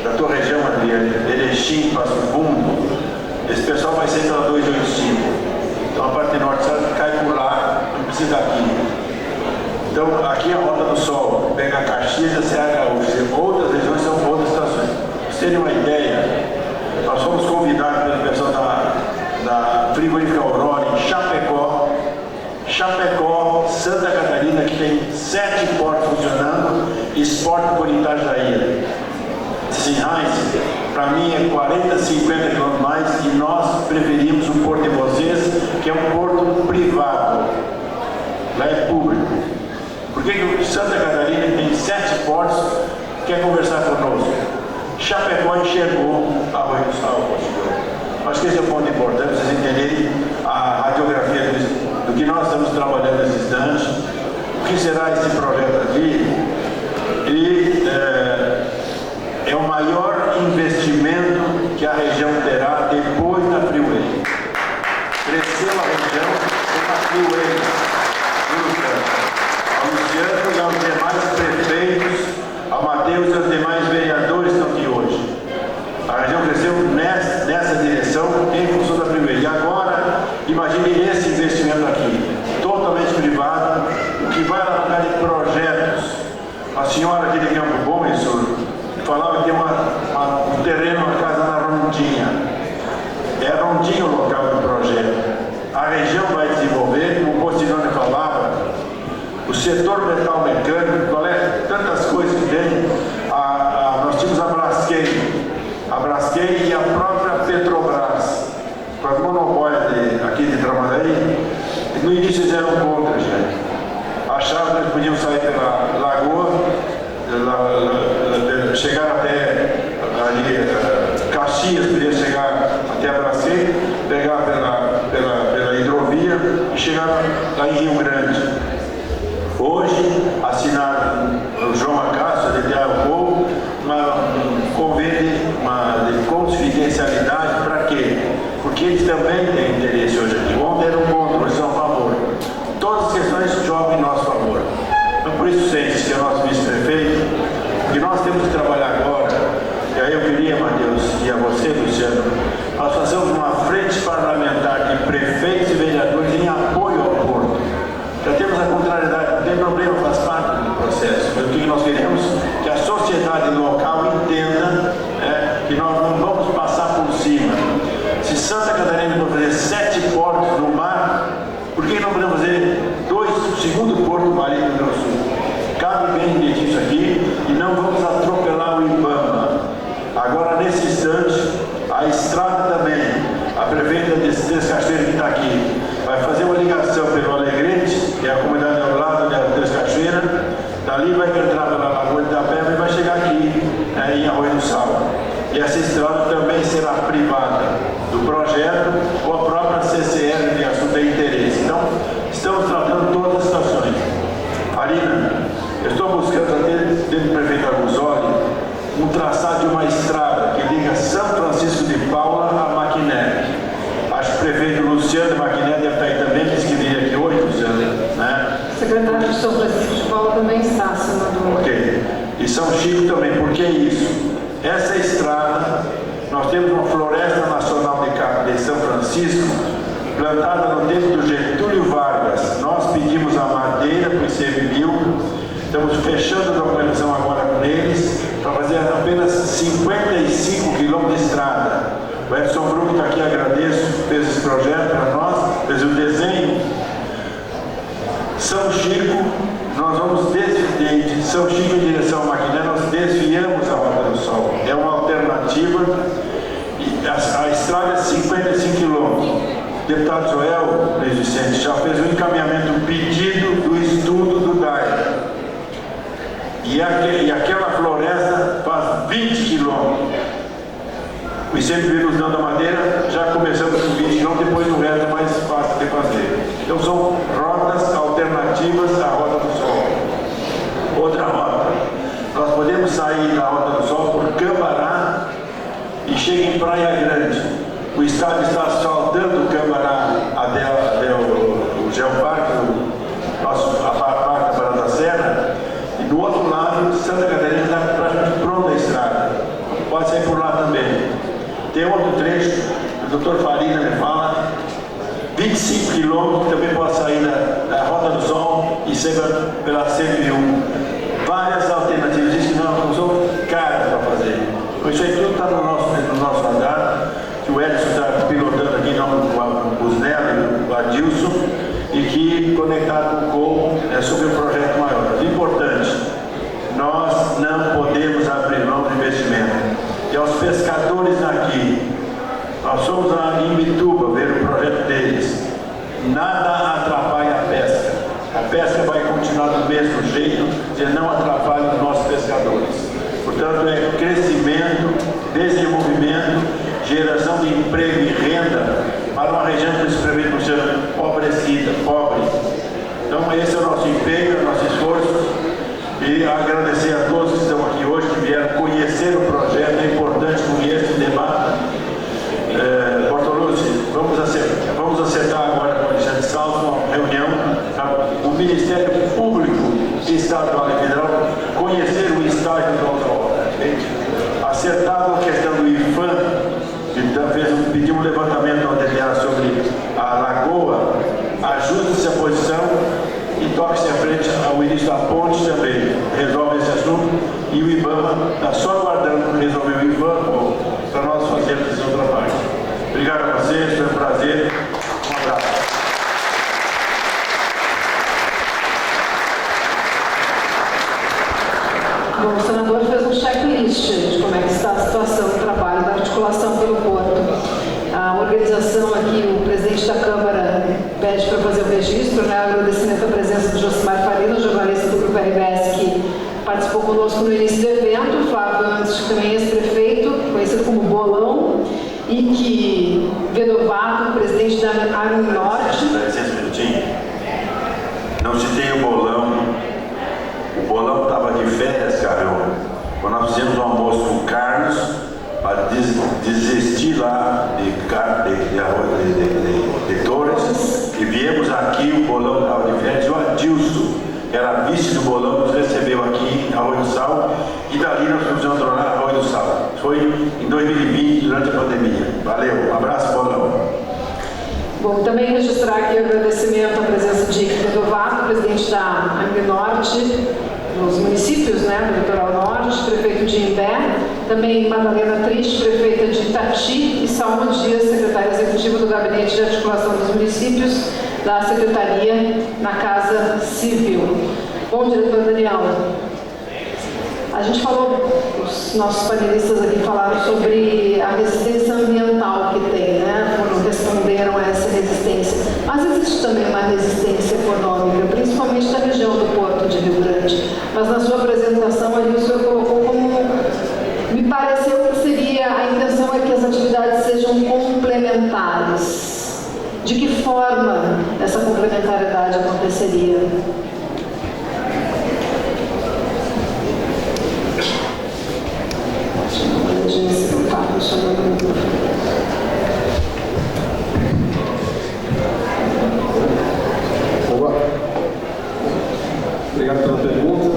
S10: da tua região, Adriane, Erechim, Passo Fundo, esse pessoal vai ser pela 285. Então a parte norte cai por lá, não precisa aqui. Então aqui é a Rota do Sol, pega Caxias e a Serra Gaúcha. Outras regiões são outras estações. Pra vocês terem uma ideia, nós fomos convidados pelo pessoal da Frigorífica Aurora em Chapecó, Santa Catarina, que tem 7 portos funcionando, exporta por Itajaí. Sinhais, para mim é 40, 50 km mais e nós preferimos o Porto de vocês, que é um porto privado. Lá é público. Por que Santa Catarina, que tem 7 portos, quer conversar conosco? Chapecó enxergou Arroio do Sal. Acho que esse é um ponto importante, vocês entenderem a radiografia do que nós estamos trabalhando nesse instante, o que será esse projeto aqui, e é o maior investimento que a região terá depois da Freeway. Cresceu a região com a Freeway. A Luciano e aos demais prefeitos, a Matheus e os demais vereadores estão aqui hoje. A região cresceu nessa direção em função da Freeway. E agora, imagine esse investimento aqui, totalmente privado, o que vai alavancar de projetos. A senhora aqui de Campo Bom, isso tinha o local do projeto. A região vai desenvolver, como o Postinone falava, o setor metal mecânico, tantas coisas que tem. Nós tínhamos a Braskem e a própria Petrobras, com as monopólios aqui de Tramandaí. No início eles eram contra, gente. Achavam que eles podiam sair pela lagoa, chegar até ali, Caxias, podia chegar até a Braskem, pegar pela hidrovia e chegar lá em Rio Grande. Hoje, assinaram o João Acácio, a DDA ao povo, um convênio de confidencialidade. Para quê? Porque eles também têm interesse hoje aqui. Ontem eram contra, hoje são a favor. Todas as questões jogam em nosso favor. Então, por isso, Sentes, que é o nosso vice-prefeito, que nós temos que trabalhar agora, e aí eu queria, Matheus, e a você, Luciano, nós fazemos uma frente parlamentar de prefeitos e vereadores em apoio ao Porto. Já temos a contrariedade, não tem problema, faz parte do processo. Mas o que nós queremos? Que a sociedade local entenda que nós não vamos passar por cima. Se Santa Catarina vai fazer 7 portos no mar, por que não podemos fazer 2, o segundo porto marítimo do Rio Grande do Sul? Cabe bem disso aqui e não vamos atropelar o IBAMA. Agora, nesse instante, a estrada também, a prefeita de Três Cachoeiras que está aqui, vai fazer uma ligação pelo Alegrete, que é a comunidade ao lado de Três Cachoeiras, dali vai entrar pela Lagoa de Itapeva e vai chegar aqui, em Arroio do Sal. E essa estrada também será privada do projeto ou a própria CCR de assunto de interesse. Então, estamos tratando todas as situações. Marina, eu estou buscando dentro do prefeito Aguzoli um traçado de uma estrada que liga São Francisco de Paula a Maquiné. Acho que o prefeito Luciano de Maquiné deve estar aí também, disse que viria aqui hoje, Luciano, né?
S4: O secretário de São Francisco de Paula também está, senador.
S10: Ok. E São Chico também, por que isso? Essa estrada, nós temos uma floresta nacional de São Francisco, plantada no tempo do Getúlio Vargas. Nós pedimos a madeira para o ICMBio, estamos fechando a documentação agora com eles, para fazer apenas 55 quilômetros de estrada. O Edson Bruno está aqui, agradeço, fez esse projeto para nós, fez o desenho. São Chico, nós vamos de São Chico em direção ao Maquiné, nós desviamos a Rota do Sol. É uma alternativa, e a estrada é 55 quilômetros. O deputado Joel Luiz Vicente já fez um encaminhamento, um pedido do estudo do DAE. E aquela floresta faz 20 quilômetros. O ICMBio nos dando a madeira, já começamos com 20 quilômetros, depois o resto é mais fácil de fazer. Então são rotas alternativas à Rota do Sol. Outra rota, nós podemos sair da Rota do Sol por Cambará e chega em Praia Grande. O estado está asfaltando Cambará até o Geoparque, a parte da Barra da Serra, e do outro lado, Santa Catarina está praticamente pronta a estrada. Pode sair por lá também. Tem outro trecho, o doutor Farina me fala, 25 quilômetros, que também pode sair da Rota do Sol e ser pela 101. Várias alternativas, isso que não são caras para fazer. Isso aí tudo está no nosso radar, que o Edson está pilotando aqui, não com o Busnelli, o Adilson, e que, conectado com o COU, é sobre um projeto maior. O importante, nós não podemos abrir mão do investimento. E aos pescadores daqui, nós fomos lá em Mituba ver o projeto deles. Nada atrapalha a pesca. A pesca vai continuar do mesmo jeito, e não atrapalha os nossos pescadores. Portanto, é crescimento, desenvolvimento, geração de emprego e renda para uma região que se prevê por ser pobrecida, pobre. Então, esse é o nosso empenho, o nosso esforço. E agradecer a todos que estão aqui hoje, que vieram conhecer o projeto. É importante conhecer esse debate. Bortoluzzi, vamos acertar agora com o Alexandre Salto uma reunião. O Ministério Público Estadual e Federal conhecer o estágio da outra obra. Acertado a questão do IFAM, que pediu um levantamento ao DDA sobre a lagoa, ajuste-se a posição e toque-se à frente ao início da ponte também. Resolve esse assunto e o IBAMA está só aguardando resolver o IBAMA para nós fazermos essa outra parte. Obrigado a vocês, foi um prazer. Um abraço.
S4: Bom, o senador fez um checklist de como é que está a situação do trabalho da articulação pelo Porto. A organização aqui, o presidente da Câmara pede para fazer o registro, né? Agradecimento à presença do Josimar Farina, jornalista do Grupo RBS, que participou conosco no início do evento, Flávio Antes, também ex-prefeito, conhecido como Bolão, e que Vedovato, presidente da Arme Norte.
S10: Dá licença um minutinho. Não citei o Bolão. O Bolão estava de férias, Carol, quando nós fizemos um almoço com o Carlos, para desistir lá de Torres, e viemos aqui, o Bolão estava de férias, e o Adilson, que era vice do Bolão, nos recebeu aqui em Arroio do Sal, e dali nós fomos tornar Arroio do Sal. Foi em 2020, durante a pandemia. Valeu, um abraço, Bolão.
S4: Bom, também registrar aqui o agradecimento à presença de Vedovato, presidente da Arme Norte, nos municípios, né, do Litoral Norte, prefeito de Imbé, também Madalena Triste, prefeita de Itati, e Salmo Dias, secretária executiva do Gabinete de Articulação dos Municípios, da Secretaria na Casa Civil. Bom, diretor Daniel, a gente falou, os nossos panelistas aqui falaram sobre a resistência ambiental que tem, né, quando responderam a essa resistência, mas existe também uma resistência econômica, principalmente da região do Porto de Rio Grande. Mas na sua apresentação ali o senhor colocou como, me pareceu que seria, a intenção é que as atividades sejam complementares. De que forma essa complementariedade aconteceria?
S1: Obrigado pela pergunta.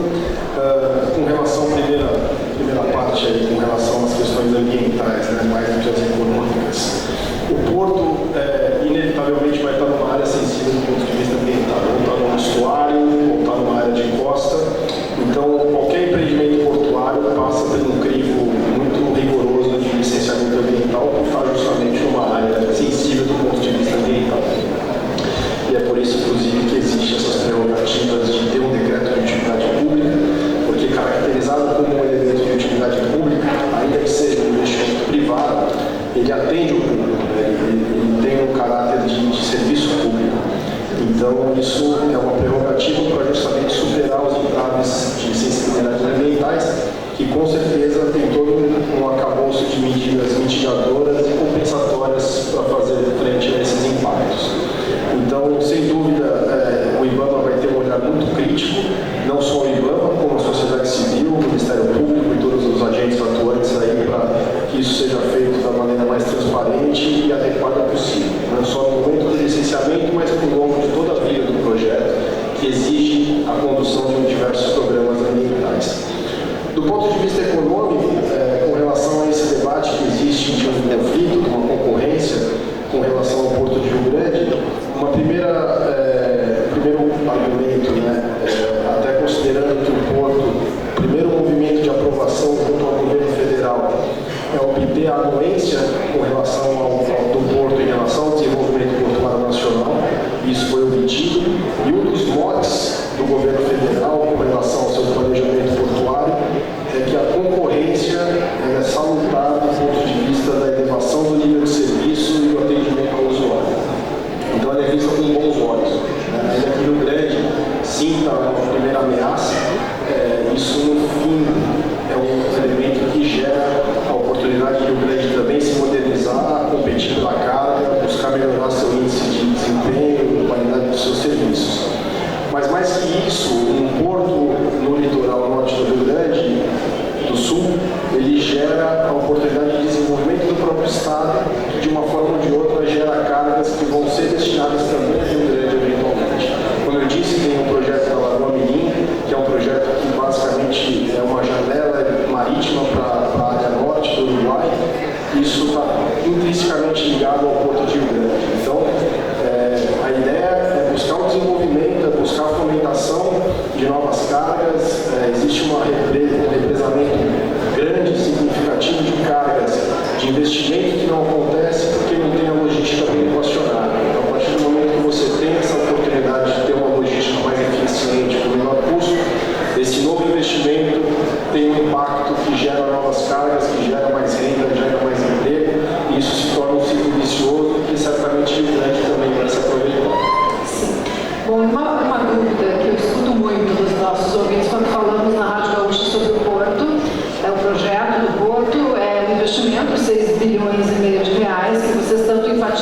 S1: Com relação à primeira parte aí, com relação às questões ambientais, né, mais do que as econômicas, o Porto inevitavelmente vai estar numa área sensível do ponto de vista ambiental, ou está num estuário, ou está numa área de costa. Então, qualquer empreendimento portuário passa por um crivo muito rigoroso de licenciamento ambiental, por estar justamente numa área sensível do ponto de vista ambiental. E é por isso, inclusive, que existem essas prerrogativas de ter um decreto de utilidade pública, porque caracterizado como um elemento de utilidade pública, ainda que seja um investimento privado, ele atende o público, né? ele tem um caráter de serviço público. Então, isso é uma prerrogativa para justamente superar os entraves de sensibilidades ambientais, que com certeza tem todo um arcabouço de medidas mitigadoras e compensatórias para fazer frente a esses impactos. Então, sem dúvida, o IBAMA vai ter um olhar muito crítico, não só o IBAMA, como a sociedade civil, o Ministério Público e todos os agentes atuantes aí para que isso seja feito da maneira mais transparente e adequada possível. Não só no momento do licenciamento, mas ao longo de toda a vida do projeto, que exige a condução de diversos programas ambientais. Do ponto de vista econômico, com relação a esse debate que existe de um conflito, de uma concorrência com relação ao Porto de Rio Grande, primeiro argumento, né, até considerando que o Porto, o primeiro movimento de aprovação junto ao governo federal é obter a anuência com relação do Porto em relação ao desenvolvimento portuário nacional, isso foi obtido, e um dos motes do governo federal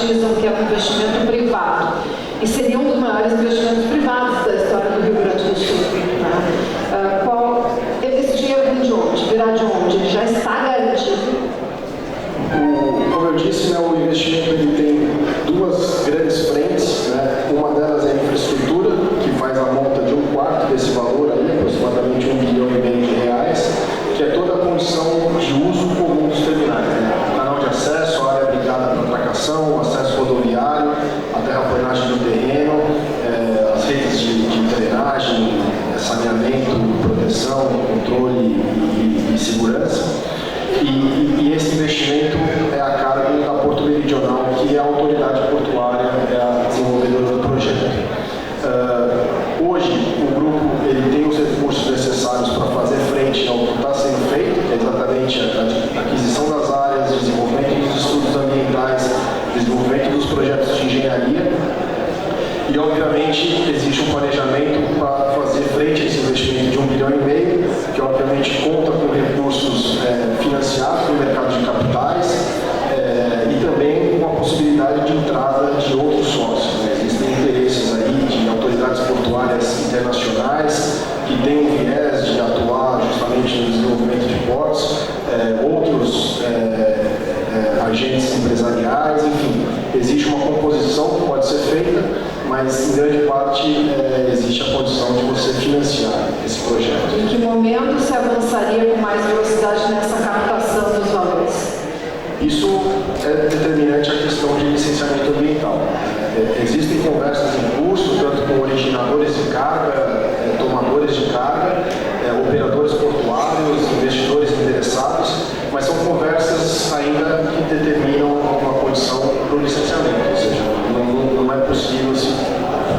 S4: enfatizam que é um investimento privado. E seria um dos maiores investimentos privados da história do Rio Grande do Sul. Né? Esse dinheiro vem de onde? Virá de onde? Ele já está garantido?
S1: Como eu disse, né, o investimento ele tem duas grandes frentes. Né? Uma delas é a infraestrutura, que faz a monta de 1/4 desse valor, aí, aproximadamente R$1,5 bilhão, que é toda a condição de uso comum dos terminais. Né? O canal de acesso, a área brigada para atracação, o acesso rodoviário, a terraplanagem do terreno, as redes de drenagem, saneamento, proteção, controle e segurança. E esse investimento é a cargo da Porto Meridional, que é a autoridade portuária, é a desenvolvedora do projeto. Hoje, o grupo ele tem os recursos necessários para fazer frente ao que está sendo feito, que é exatamente a aquisição das áreas, desenvolvimento dos estudos ambientais, desenvolvimento dos projetos de engenharia. E, obviamente, existe um planejamento para fazer frente a esse investimento de R$1,5 bilhão, que, obviamente, conta com recursos financiados no mercado de capitais e também com a possibilidade de entrada de outros sócios. Né? Existem interesses aí de autoridades portuárias internacionais que têm um viés de atuar justamente no desenvolvimento de portos, outros agentes empresariais, enfim. Existe uma composição que pode ser feita, mas em grande parte existe a condição de você financiar esse projeto.
S4: Em que momento se avançaria com mais velocidade nessa captação dos valores?
S1: Isso é determinante a questão de licenciamento ambiental. Existem conversas em curso, tanto com originadores de carga, tomadores de carga, operadores portuários, investidores interessados, mas são conversas ainda que determinam uma condição para o licenciamento, ou seja, não é possível se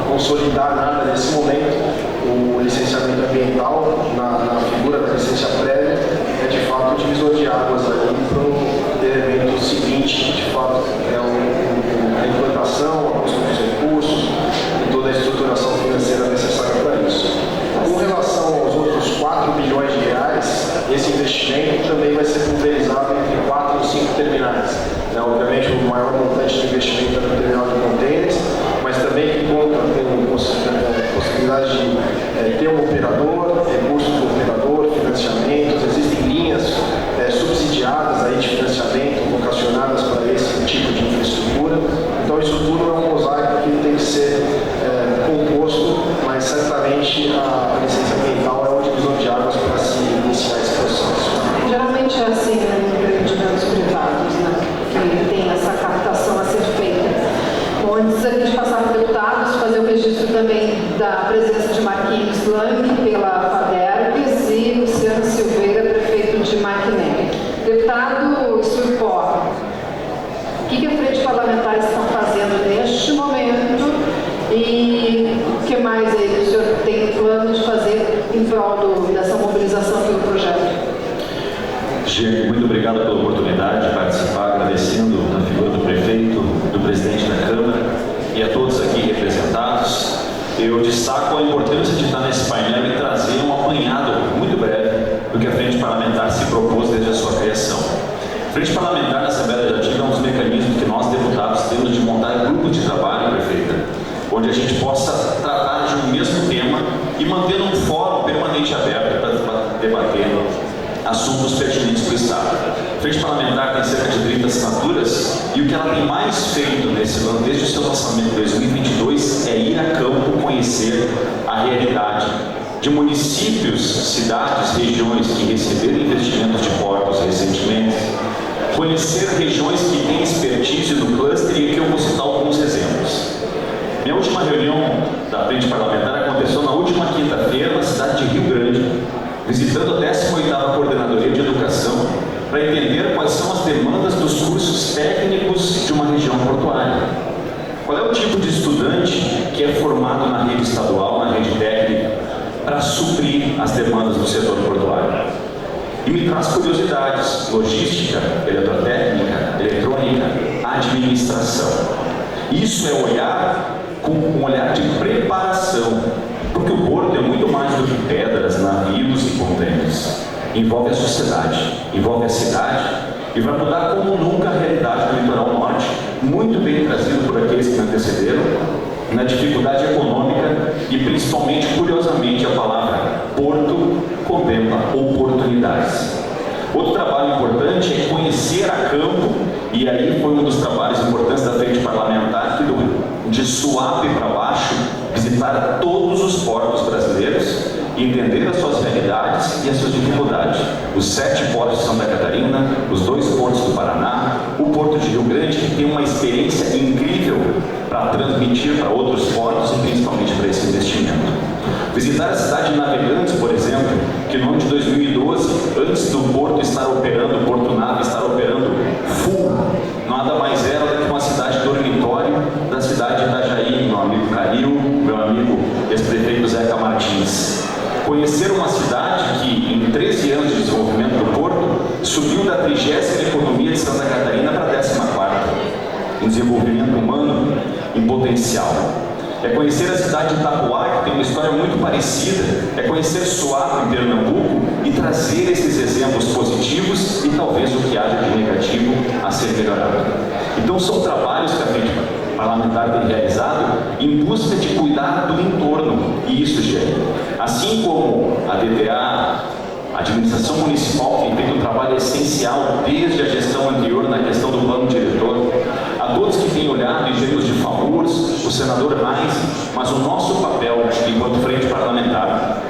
S1: consolidar nada nesse momento. O licenciamento ambiental, na figura da licença prévia, é de fato o divisor de águas ali para o elemento seguinte, que de fato é a implantação, a busca dos recursos e toda a estruturação financeira necessária para isso. Com relação aos outros R$4 bilhões, esse investimento também vai ser pulverizado entre 4 ou 5 terminais. Obviamente, o maior montante de investimento é no terminal de contêineres, mas também que conta com possibilidade de ter um operador, recursos do operador, financiamentos. Existem linhas subsidiadas aí de financiamento vocacionadas para esse tipo de infraestrutura. Então, isso tudo é um mosaico que tem que ser composto, mas certamente a licença ambiental é o divisor de águas para se iniciar esse processo.
S4: Geralmente é assim, né, em empreendimentos privados, né, que tem essa captação a ser feita. Bom, antes da gente passar para deputados, fazer o registro também da presença de Marquinhos Lang pela FADERPS e Luciano Silveira, prefeito de Maquiné. Deputado Surpó, o que a Frente Parlamentar estão fazendo neste momento e o que mais aí que o senhor tem plano de fazer em prol dessa mobilização pelo projeto?
S11: Gê, muito obrigado pela oportunidade de participar, agradecendo na figura do prefeito, do presidente da Câmara e a todos aqui representados. Eu destaco a importância de estar nesse painel e trazer um apanhado muito breve do que a Frente Parlamentar se propôs desde a sua criação. A Frente Parlamentar na Assembleia Legislativa é um dos mecanismos que nós, deputados, temos de montar grupos de trabalho, prefeita, onde a gente possa tratar de um mesmo tema e manter um fórum permanente aberto para debater assuntos pertinentes para o Estado. A Frente Parlamentar tem cerca de 30 assinaturas e o que ela tem mais feito nesse ano, desde o seu lançamento em 2022, é ir a campo conhecer a realidade de municípios, cidades, regiões que receberam investimentos de portos recentemente, conhecer regiões que têm expertise no cluster e aqui eu vou citar alguns exemplos. Minha última reunião da Frente Parlamentar aconteceu na última quinta-feira na cidade de Rio Grande, visitando a 18ª Coordenadoria de Educação para entender quais são as demandas dos cursos técnicos de uma região portuária. Qual é o tipo de estudante que é formado na rede estadual, na rede técnica, para suprir as demandas do setor portuário? E me traz curiosidades: logística, eletrotécnica, eletrônica, administração. Isso é olhar com um olhar de preparação, porque o porto é muito mais do que pedras, navios e contêineres. Envolve a sociedade, envolve a cidade e vai mudar como nunca a realidade do litoral norte, muito bem trazido por aqueles que me antecederam, na dificuldade econômica e principalmente, curiosamente, a palavra Porto contempla oportunidades. Outro trabalho importante é conhecer a campo, e aí foi um dos trabalhos importantes da frente parlamentar, que de Suape para baixo, visitar todos os portos brasileiros, entender as suas realidades e as suas dificuldades. Os 7 portos de Santa Catarina, os 2 portos do Paraná, o Porto de Rio Grande, que tem uma experiência incrível para transmitir para outros portos e principalmente para esse investimento. Visitar a cidade de Navegantes, por exemplo, que no ano de 2012, antes do Porto estar operando, o Porto Nave estar operando full, nada mais era do que uma cidade dormitório da cidade de Itajaí, meu amigo Calil, meu amigo ex-prefeito Zeca Martins. Conhecer uma cidade que, em 13 anos de desenvolvimento do Porto, subiu da 30ª economia de Santa Catarina para a 14ª, em desenvolvimento humano, em potencial. É conhecer a cidade de Itapuá, que tem uma história muito parecida, é conhecer Suape, em Pernambuco, e trazer esses exemplos positivos e talvez o que haja de negativo a ser melhorado. Então são trabalhos que a frente parlamentar tem realizado em busca de cuidar do entorno, e isso, gente, assim como a DTA, a administração municipal tem feito um trabalho essencial desde a gestão anterior na questão do plano diretor, a todos que têm olhado em termos de FAMURS, o senador Reis, mas o nosso papel enquanto frente parlamentar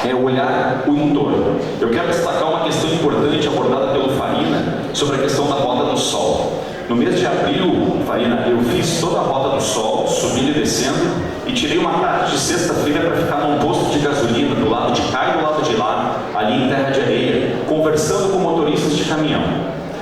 S11: é olhar o entorno. Eu quero destacar uma questão importante abordada pelo Farina sobre a questão da Rota do Sol. No mês de abril, Farina, eu fiz toda a Rota do Sol, subindo e descendo, e tirei uma tarde de sexta-feira para ficar num posto de gasolina do lado de cá e do lado de lá, ali em Terra de Areia, conversando com motoristas de caminhão,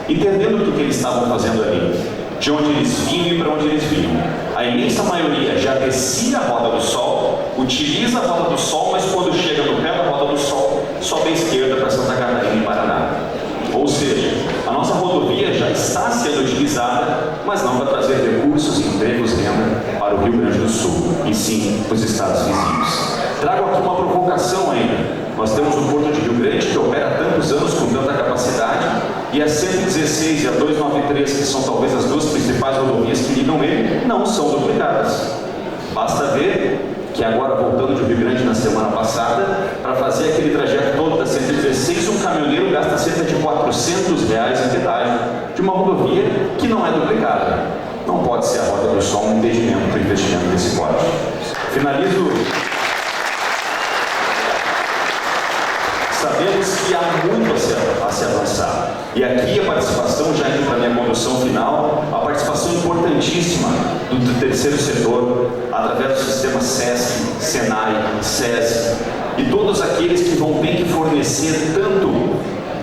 S11: entendendo o que eles estavam fazendo ali, de onde eles vinham e para onde eles vinham. A imensa maioria já descia a Rota do Sol, utiliza a Rota do Sol, mas quando chega no pé da Rota do Sol, sobe à esquerda para Santa Catarina e Paraná. Ou seja, a nossa rodovia já está sendo utilizada, mas não para trazer recursos, empregos, renda para o Rio Grande do Sul, e sim para os estados vizinhos. Trago aqui uma provocação ainda. Nós temos o Porto de Rio Grande, que opera há tantos anos com tanta capacidade, e a 116 e a 293, que são talvez as duas principais rodovias que ligam ele, não são duplicadas. Basta ver que agora, voltando de Rio Grande na semana passada, para fazer aquele trajeto todo da 116, um caminhoneiro gasta cerca de R$400 em pedágio de uma rodovia que não é duplicada. Não pode ser a Rota do Sol um impedimento para o investimento desse porte. Finalizo. Sabemos que há muito a se avançar. E aqui a participação, já indo para a minha condução final, a participação importantíssima do terceiro setor, através do sistema SESC, SENAI, SESI, e todos aqueles que vão ter que fornecer tanto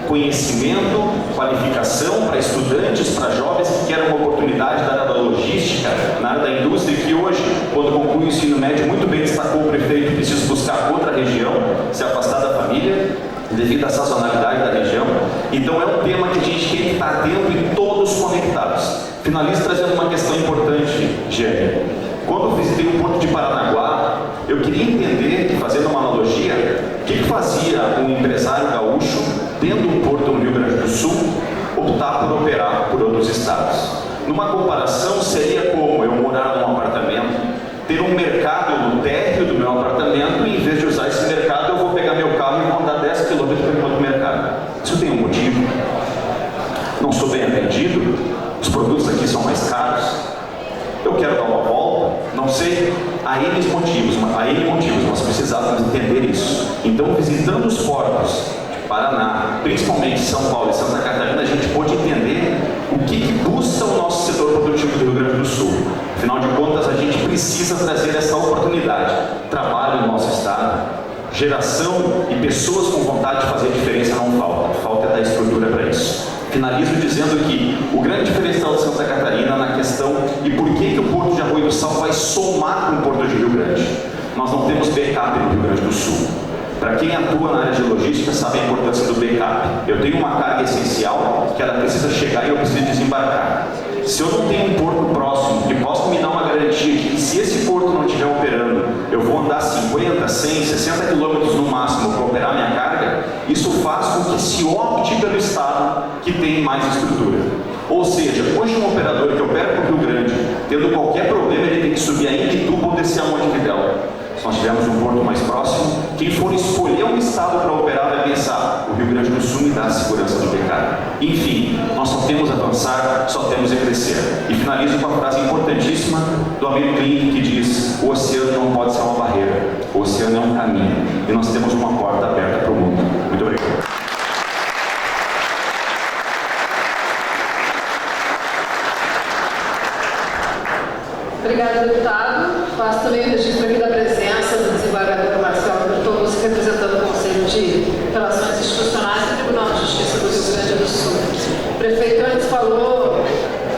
S11: conhecimento, qualificação para estudantes, para jovens que querem uma oportunidade na área da logística, na área da indústria, que hoje, quando conclui o ensino médio, muito bem destacou o prefeito, precisa buscar outra região, se afastar da família, devido à sazonalidade da região. Então é um tema que a gente tem que estar dentro e todos conectados. Finalizo trazendo uma questão importante, Gênio. Quando eu visitei o Porto de Paranaguá, eu queria entender, fazendo uma analogia, o que fazia um empresário gaúcho dentro do Porto no Rio Grande do Sul optar por operar por outros estados. Numa comparação, seria como eu morar num apartamento, ter um mercado no térreo do meu apartamento, e em vez de usar esse mercado, eu vou pegar meu carro e vou andar 10 km para o outro mercado. Isso tem um motivo. Não sou bem atendido, os produtos aqui são mais caros, eu quero dar uma volta, não sei, há N motivos, nós precisávamos entender isso. Então, visitando os portos de Paraná, principalmente São Paulo e Santa Catarina, a gente pôde entender o que busca o nosso setor produtivo do Rio Grande do Sul. Afinal de contas, a gente precisa trazer essa oportunidade. Trabalho no nosso estado, geração e pessoas com vontade de fazer diferença não falta. Falta é da estrutura para isso. Finalizo dizendo que o grande diferencial de Santa Catarina na questão e por que o Porto de Arroio do Sal vai somar com o Porto de Rio Grande. Nós não temos backup no Rio Grande do Sul. Para quem atua na área de logística sabe a importância do backup. Eu tenho uma carga essencial que ela precisa chegar e eu preciso desembarcar. Se eu não tenho um porto próximo que possa me dar uma garantia de que se esse porto não estiver operando, eu vou andar 50, 100, 60 quilômetros no máximo para operar minha carga, isso faz com que se opte pelo Estado que tem mais estrutura. Ou seja, hoje um operador que opera para o Rio Grande, tendo qualquer problema, ele tem que subir a Imbituba ou descer a Montevidéu. Se nós tivermos um porto mais próximo, quem for escolher um estado para operar vai pensar: o Rio Grande do Sul me dá a segurança do mercado. Enfim, nós só temos a avançar, só temos a crescer. E finalizo com a frase importantíssima do Amir Klink, que diz: o oceano não pode ser uma barreira, o oceano é um caminho, e nós temos uma porta aberta para o mundo. Muito obrigado.
S4: Obrigada, deputado. Faço também o registro aqui da presença do desembargador Marcelo Bertolucci, representando o Conselho de Relações Institucionais do Tribunal de Justiça do Rio Grande do Sul. O prefeito antes falou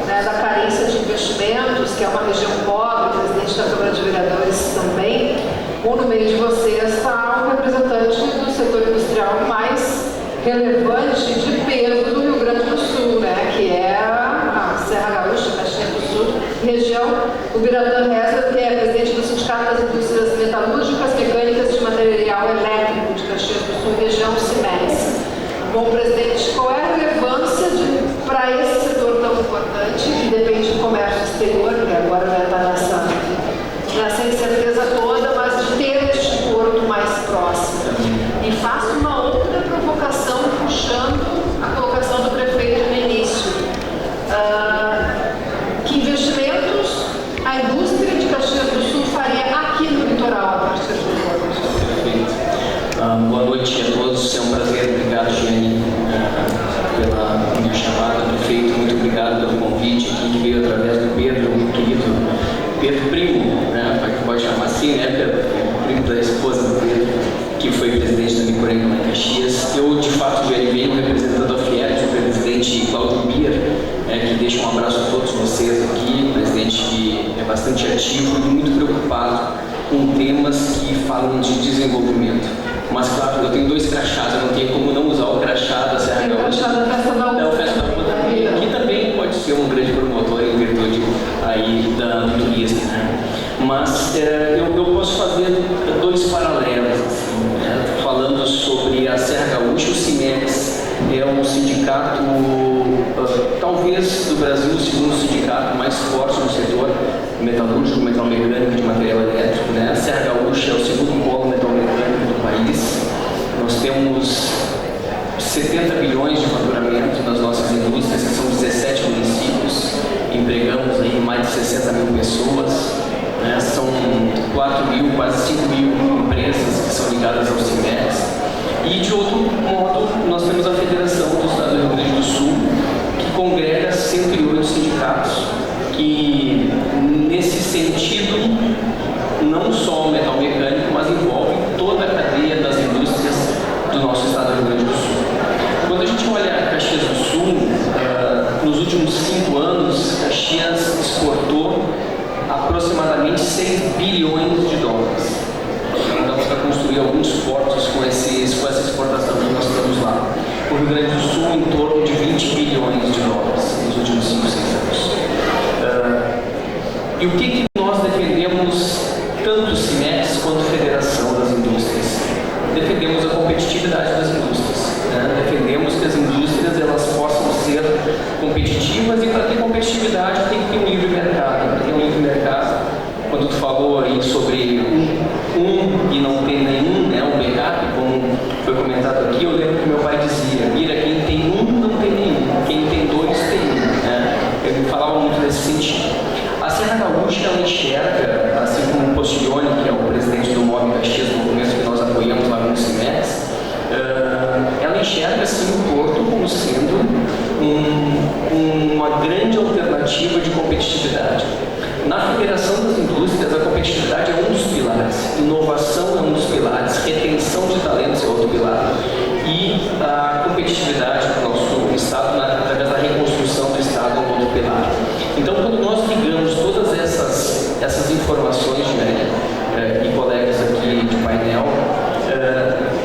S4: da carência de investimentos, que é uma região pobre, o presidente da Câmara de Vereadores também. No meio de vocês está um representante do setor industrial mais relevante de peso do Rio Grande do Sul, que é a Serra Gaúcha, Caxias do Sul, região. O Biratã Reza, que é presidente do Sindicato das Indústrias Metalúrgicas, Mecânicas e de Material Elétrico de Caxias do Sul, região CIMEX. Bom, presidente, qual é a relevância para esse setor tão importante, que depende do comércio exterior, que agora vai estar nessa incerteza toda, mas de ter este porto mais próximo? E faço uma outra provocação, puxando a colocação do prefeito no início. Que investimentos a indústria de Caxias do Sul faria aqui no litoral a partir do porto?
S12: Perfeito. Boa noite a todos, é um prazer. Obrigado, Giane, pela minha chamada. Prefeito, muito obrigado pelo convite aqui, que veio através do Pedro, meu querido Pedro Primo, pode chamar assim, Pedro, primo da esposa do Pedro, que foi presidente da Micorenga lá em Caxias. Eu, de fato, venho representando a Fiat, o presidente Cláudio Bier, que deixa um abraço a todos vocês aqui, presidente que é bastante ativo e muito preocupado com temas que falam de desenvolvimento. Mas, claro, eu tenho 2 crachás, eu não tenho como não usar o crachá da Serra Gaúcha.
S4: O crachá da Festa da
S12: Uva. Festa da Uva também, que também pode ser um grande promotor em virtude aí do turismo, Mas eu posso fazer 2 paralelos, assim, falando sobre a Serra Gaúcha. O CIMEX é um sindicato, talvez do Brasil, o segundo sindicato mais forte no setor metalúrgico, metalmecânico de material elétrico. A Serra Gaúcha é o segundo polo metalmecânico do país. Nós temos 70 bilhões de faturamento nas nossas indústrias, que são 17 municípios, empregamos aí mais de 60 mil pessoas, são 4 mil, quase 5 mil empresas que são ligadas ao CIMEX. E de outro modo, nós temos a Federação do Estado do Rio Grande do Sul, que congrega 108 sindicatos, que nesse sentido, não só o metal mecânico, mas envolve toda a cadeia das indústrias do nosso Estado do Rio Grande do Sul. Quando a gente olha Caxias do Sul, nos últimos 5 anos, Caxias exportou aproximadamente 6 bilhões de dólares. Então, para construir alguns portos com essa exportação que nós estamos lá. O Rio Grande do Sul, em torno de 20 bilhões de dólares nos últimos 5, 6 anos. E o que nós defendemos, tanto o CIMEX quanto a Federação das Indústrias? Defendemos a competitividade das indústrias. Defendemos que as indústrias elas possam ser competitivas, e para ter competitividade tem que ter um livre mercado. Para ter um livre mercado, quando tu falou aí sobre um e não ter nenhum, um backup, como foi comentado aqui, eu lembro que meu pai dizia: mira, quem tem um não tem nenhum, quem tem 2 tem um. Ele falava muito nesse sentido. A Serra Gaúcha ela enxerga, assim como o Postiglione, que é o presidente do MOB Caxias, no começo que nós apoiamos lá no CIMEX, ela enxerga assim o porto como sendo uma grande alternativa de competitividade. Na Federação das Indústrias, a competitividade é um dos pilares, inovação é um dos pilares, retenção de talentos é outro pilar, e a competitividade do nosso Estado, através da reconstrução do Estado, é um outro pilar. Então, quando nós ligamos todas essas informações, e colegas aqui de painel,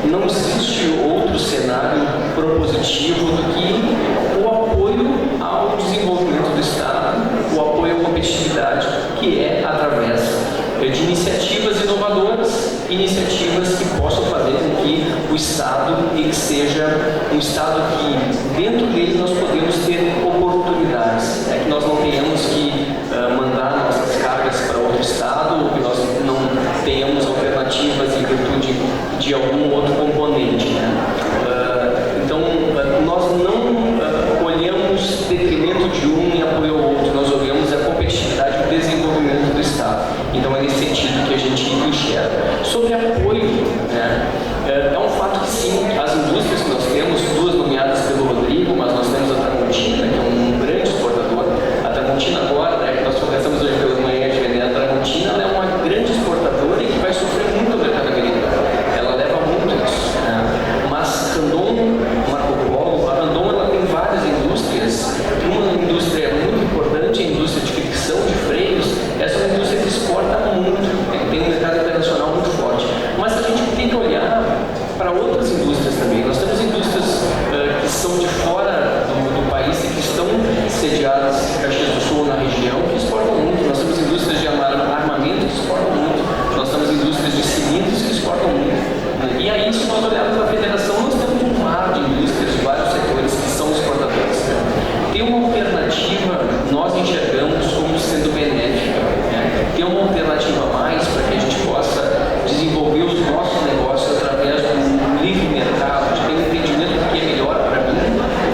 S12: não existe outro cenário propositivo do que o apoio ao desenvolvimento do Estado, o apoio à competitividade, que é através de iniciativas inovadoras, iniciativas que possam fazer com que o Estado ele seja um Estado que, dentro dele, nós podemos ter oportunidades. nós não tenhamos que mandar nossas cargas para outro estado, ou que nós não tenhamos alternativas em virtude de algum outro componente, né? Então, nós não olhamos detrimento de um e apoio ao outro, nós olhamos a competitividade e o desenvolvimento do Estado. Então, é nesse sentido que a gente enxerga. Sobre apoio, né, é um fato que sim, as indústrias que nós temos, duas nomeadas pelo Rodrigo, mas nós temos a Tramontina, que é um grande exportador. A Tramontina agora, né, que nós conversamos hoje pela manhã de vender, a Tramontina ela é uma grande exportadora e que vai sofrer muito o mercado agrícola. Ela leva muito isso, né? Mas Randon, Marco Polo, a Randon ela tem várias indústrias. Uma indústria muito importante é a indústria de fricção de freios. Essa é uma indústria que exporta muito, tem um mercado internacional muito forte. Mas a gente tem que olhar para outras indústrias também. Nós temos indústrias que são de fora do país e que estão sediadas em Caxias do Sul, na região, que exportam muito. Nós temos indústrias de armamento que exportam muito. Nós temos indústrias de cilindros que exportam muito. E aí, se nós olharmos a federação, nós temos um mar de indústrias de vários setores que são exportadores. Tem uma alternativa, nós enxergamos como sendo benéfica. Tem uma alternativa a mais para que a gente possa desenvolver os nossos negócios através do livre mercado, de ter um entendimento do que é melhor para mim,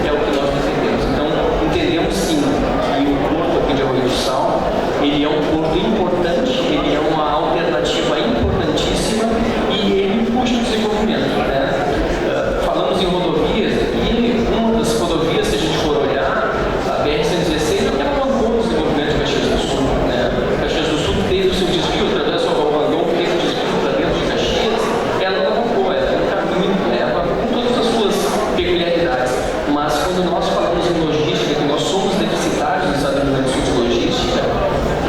S12: é o que nós defendemos. Então, entendemos sim que o porto aqui de Arroio do Sal, ele é um porto importante, ele é uma alternativa importantíssima e ele puxa o desenvolvimento, né? Falamos em rodovias e uma das rodovias, se a gente for olhar, a BR-116 não alavancou o desenvolvimento de Caxias do Sul, né? Caxias do Sul teve o seu desvio através do Randon, teve o desvio para dentro de Caxias, ela alavancou, ela tem um caminho, leva com todas as suas peculiaridades. Mas quando nós falamos em logística, que nós somos deficitários no estado do Rio Grande do Sul de logística,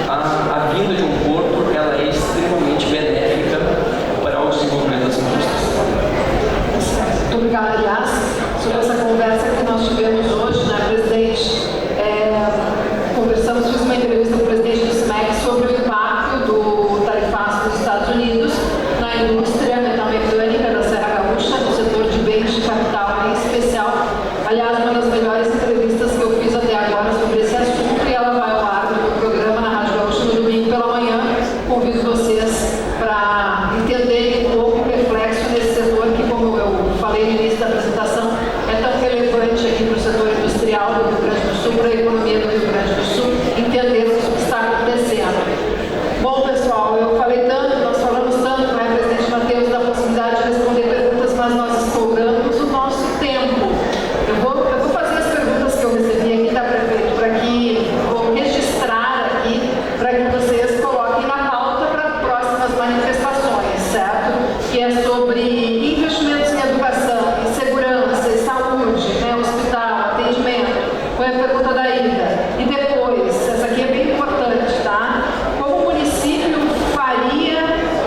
S12: a vinda de um porto ela é extremamente benéfica para o desenvolvimento das indústrias.
S4: Muito obrigada, aliás, sobre essa conversa que nós tivemos hoje, né, presidente? Conversamos, fiz uma entrevista com o presidente do SMEC sobre o impacto do tarifaço dos Estados Unidos na indústria metalmecânica da Serra Gaúcha, no setor de bens de capital em especial. Aliás, uma das melhores entrevistas que eu fiz até agora sobre esse assunto, e ela vai ao ar no programa na Rádio Gaúcha no domingo pela manhã. Convido vocês para entenderem um pouco o reflexo desse setor que, como eu falei no início da apresentação, é tão relevante aqui para o setor industrial do Rio Grande do Sul, para a economia do Rio Grande do Sul, entendermos o que está acontecendo. Bom, pessoal, eu falei tanto, nós falamos tanto, né, presidente Matheus, da possibilidade de responder perguntas, mas nós exploramos o nosso tempo. Eu vou fazer as perguntas que eu recebi aqui, tá, prefeito, para que vou registrar aqui, para que vocês coloquem na pauta para próximas manifestações, certo? Que é sobre investimentos em educação, em segurança, em saúde, né, hospital, atendimento. Foi a pergunta da Ida. E depois, essa aqui é bem importante, tá? Como o município faria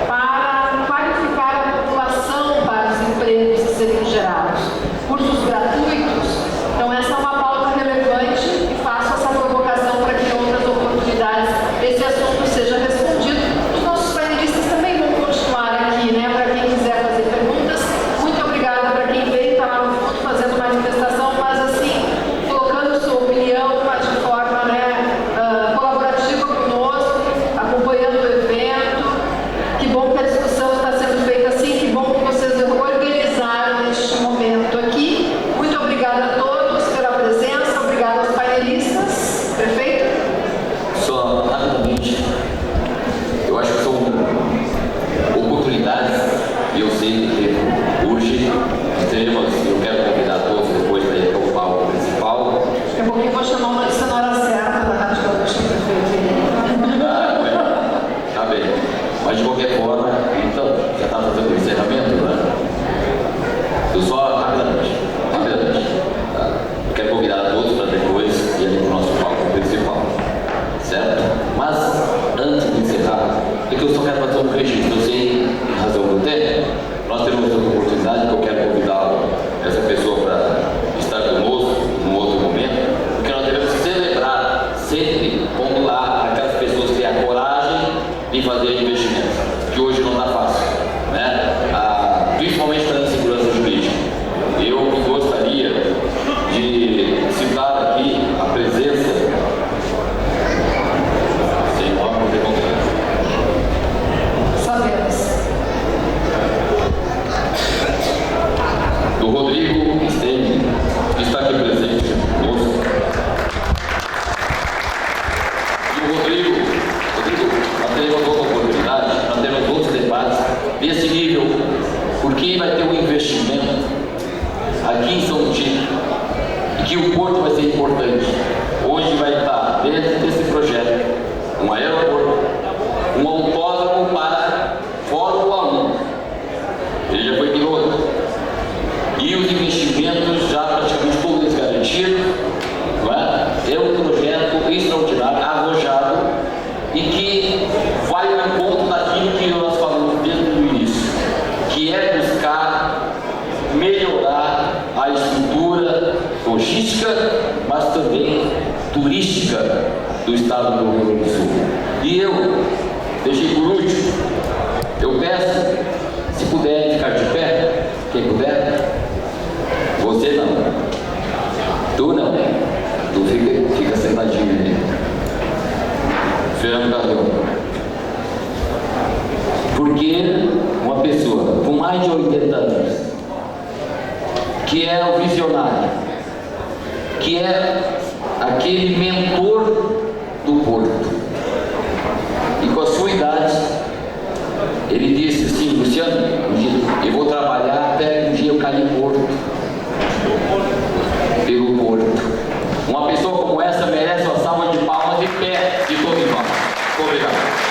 S4: para qualificar a população para os empregos que seriam gerados? Cursos gratuitos? Então, essa é uma pauta relevante e faço essa provocação para que em outras oportunidades esse assunto seja respondido. Os nossos painelistas também vão continuar aqui, né, para quem quiser fazer perguntas. Muito obrigada para quem veio, está lá no fundo fazendo manifestação, mas assim, colocando sua opinião, mas de forma, né, colaborativa conosco, acompanhando o evento. Que bom que a discussão está sendo feita assim, que bom que vocês organizaram neste momento aqui. Muito obrigada a todos pela presença, obrigada aos painelistas. Prefeito?
S6: Só rapidamente, eu acho que são oportunidades, e eu sei que hoje teremos, eu quero convidar todos depois para ir para o palco principal.
S4: Daqui a pouquinho eu vou chamar uma lista na hora certa da Rádio Gaúcha, prefeito.
S6: Tá bem. Mas de qualquer forma, então, já está fazendo o encerramento, né? Eu só rapidamente. Tá? Eu quero convidar a todos para depois ir para o nosso palco principal. Certo? Mas, antes de encerrar, é que eu só quero fazer um registro. Eu sei, em razão do tempo, nós teremos outra oportunidade que eu quero convidá-lo, essa pessoa, para estar conosco num outro momento, porque nós devemos celebrar sempre, quando lá, aquelas pessoas que têm a coragem de fazer investimentos, que hoje não está fácil, né? Principalmente para a segurança jurídica. Eu gostaria de citar aqui a presença que vai ao encontro daquilo que nós falamos desde o início, que é buscar melhorar a estrutura logística, mas também turística do estado do Rio Grande do Sul. E eu deixei por último, eu peço, se puder ficar de pé, quem puder, você não, tu não, tu fica sentadinho ali. Fernando Gadão. Porque uma pessoa com mais de 80 anos, que é o visionário, que é aquele mentor do Porto, e com a sua idade, ele disse assim: Luciano, eu vou trabalhar até um dia eu cair em Porto, pelo Porto. Uma pessoa como essa merece uma salva de palmas de pé de todos nós. Obrigado.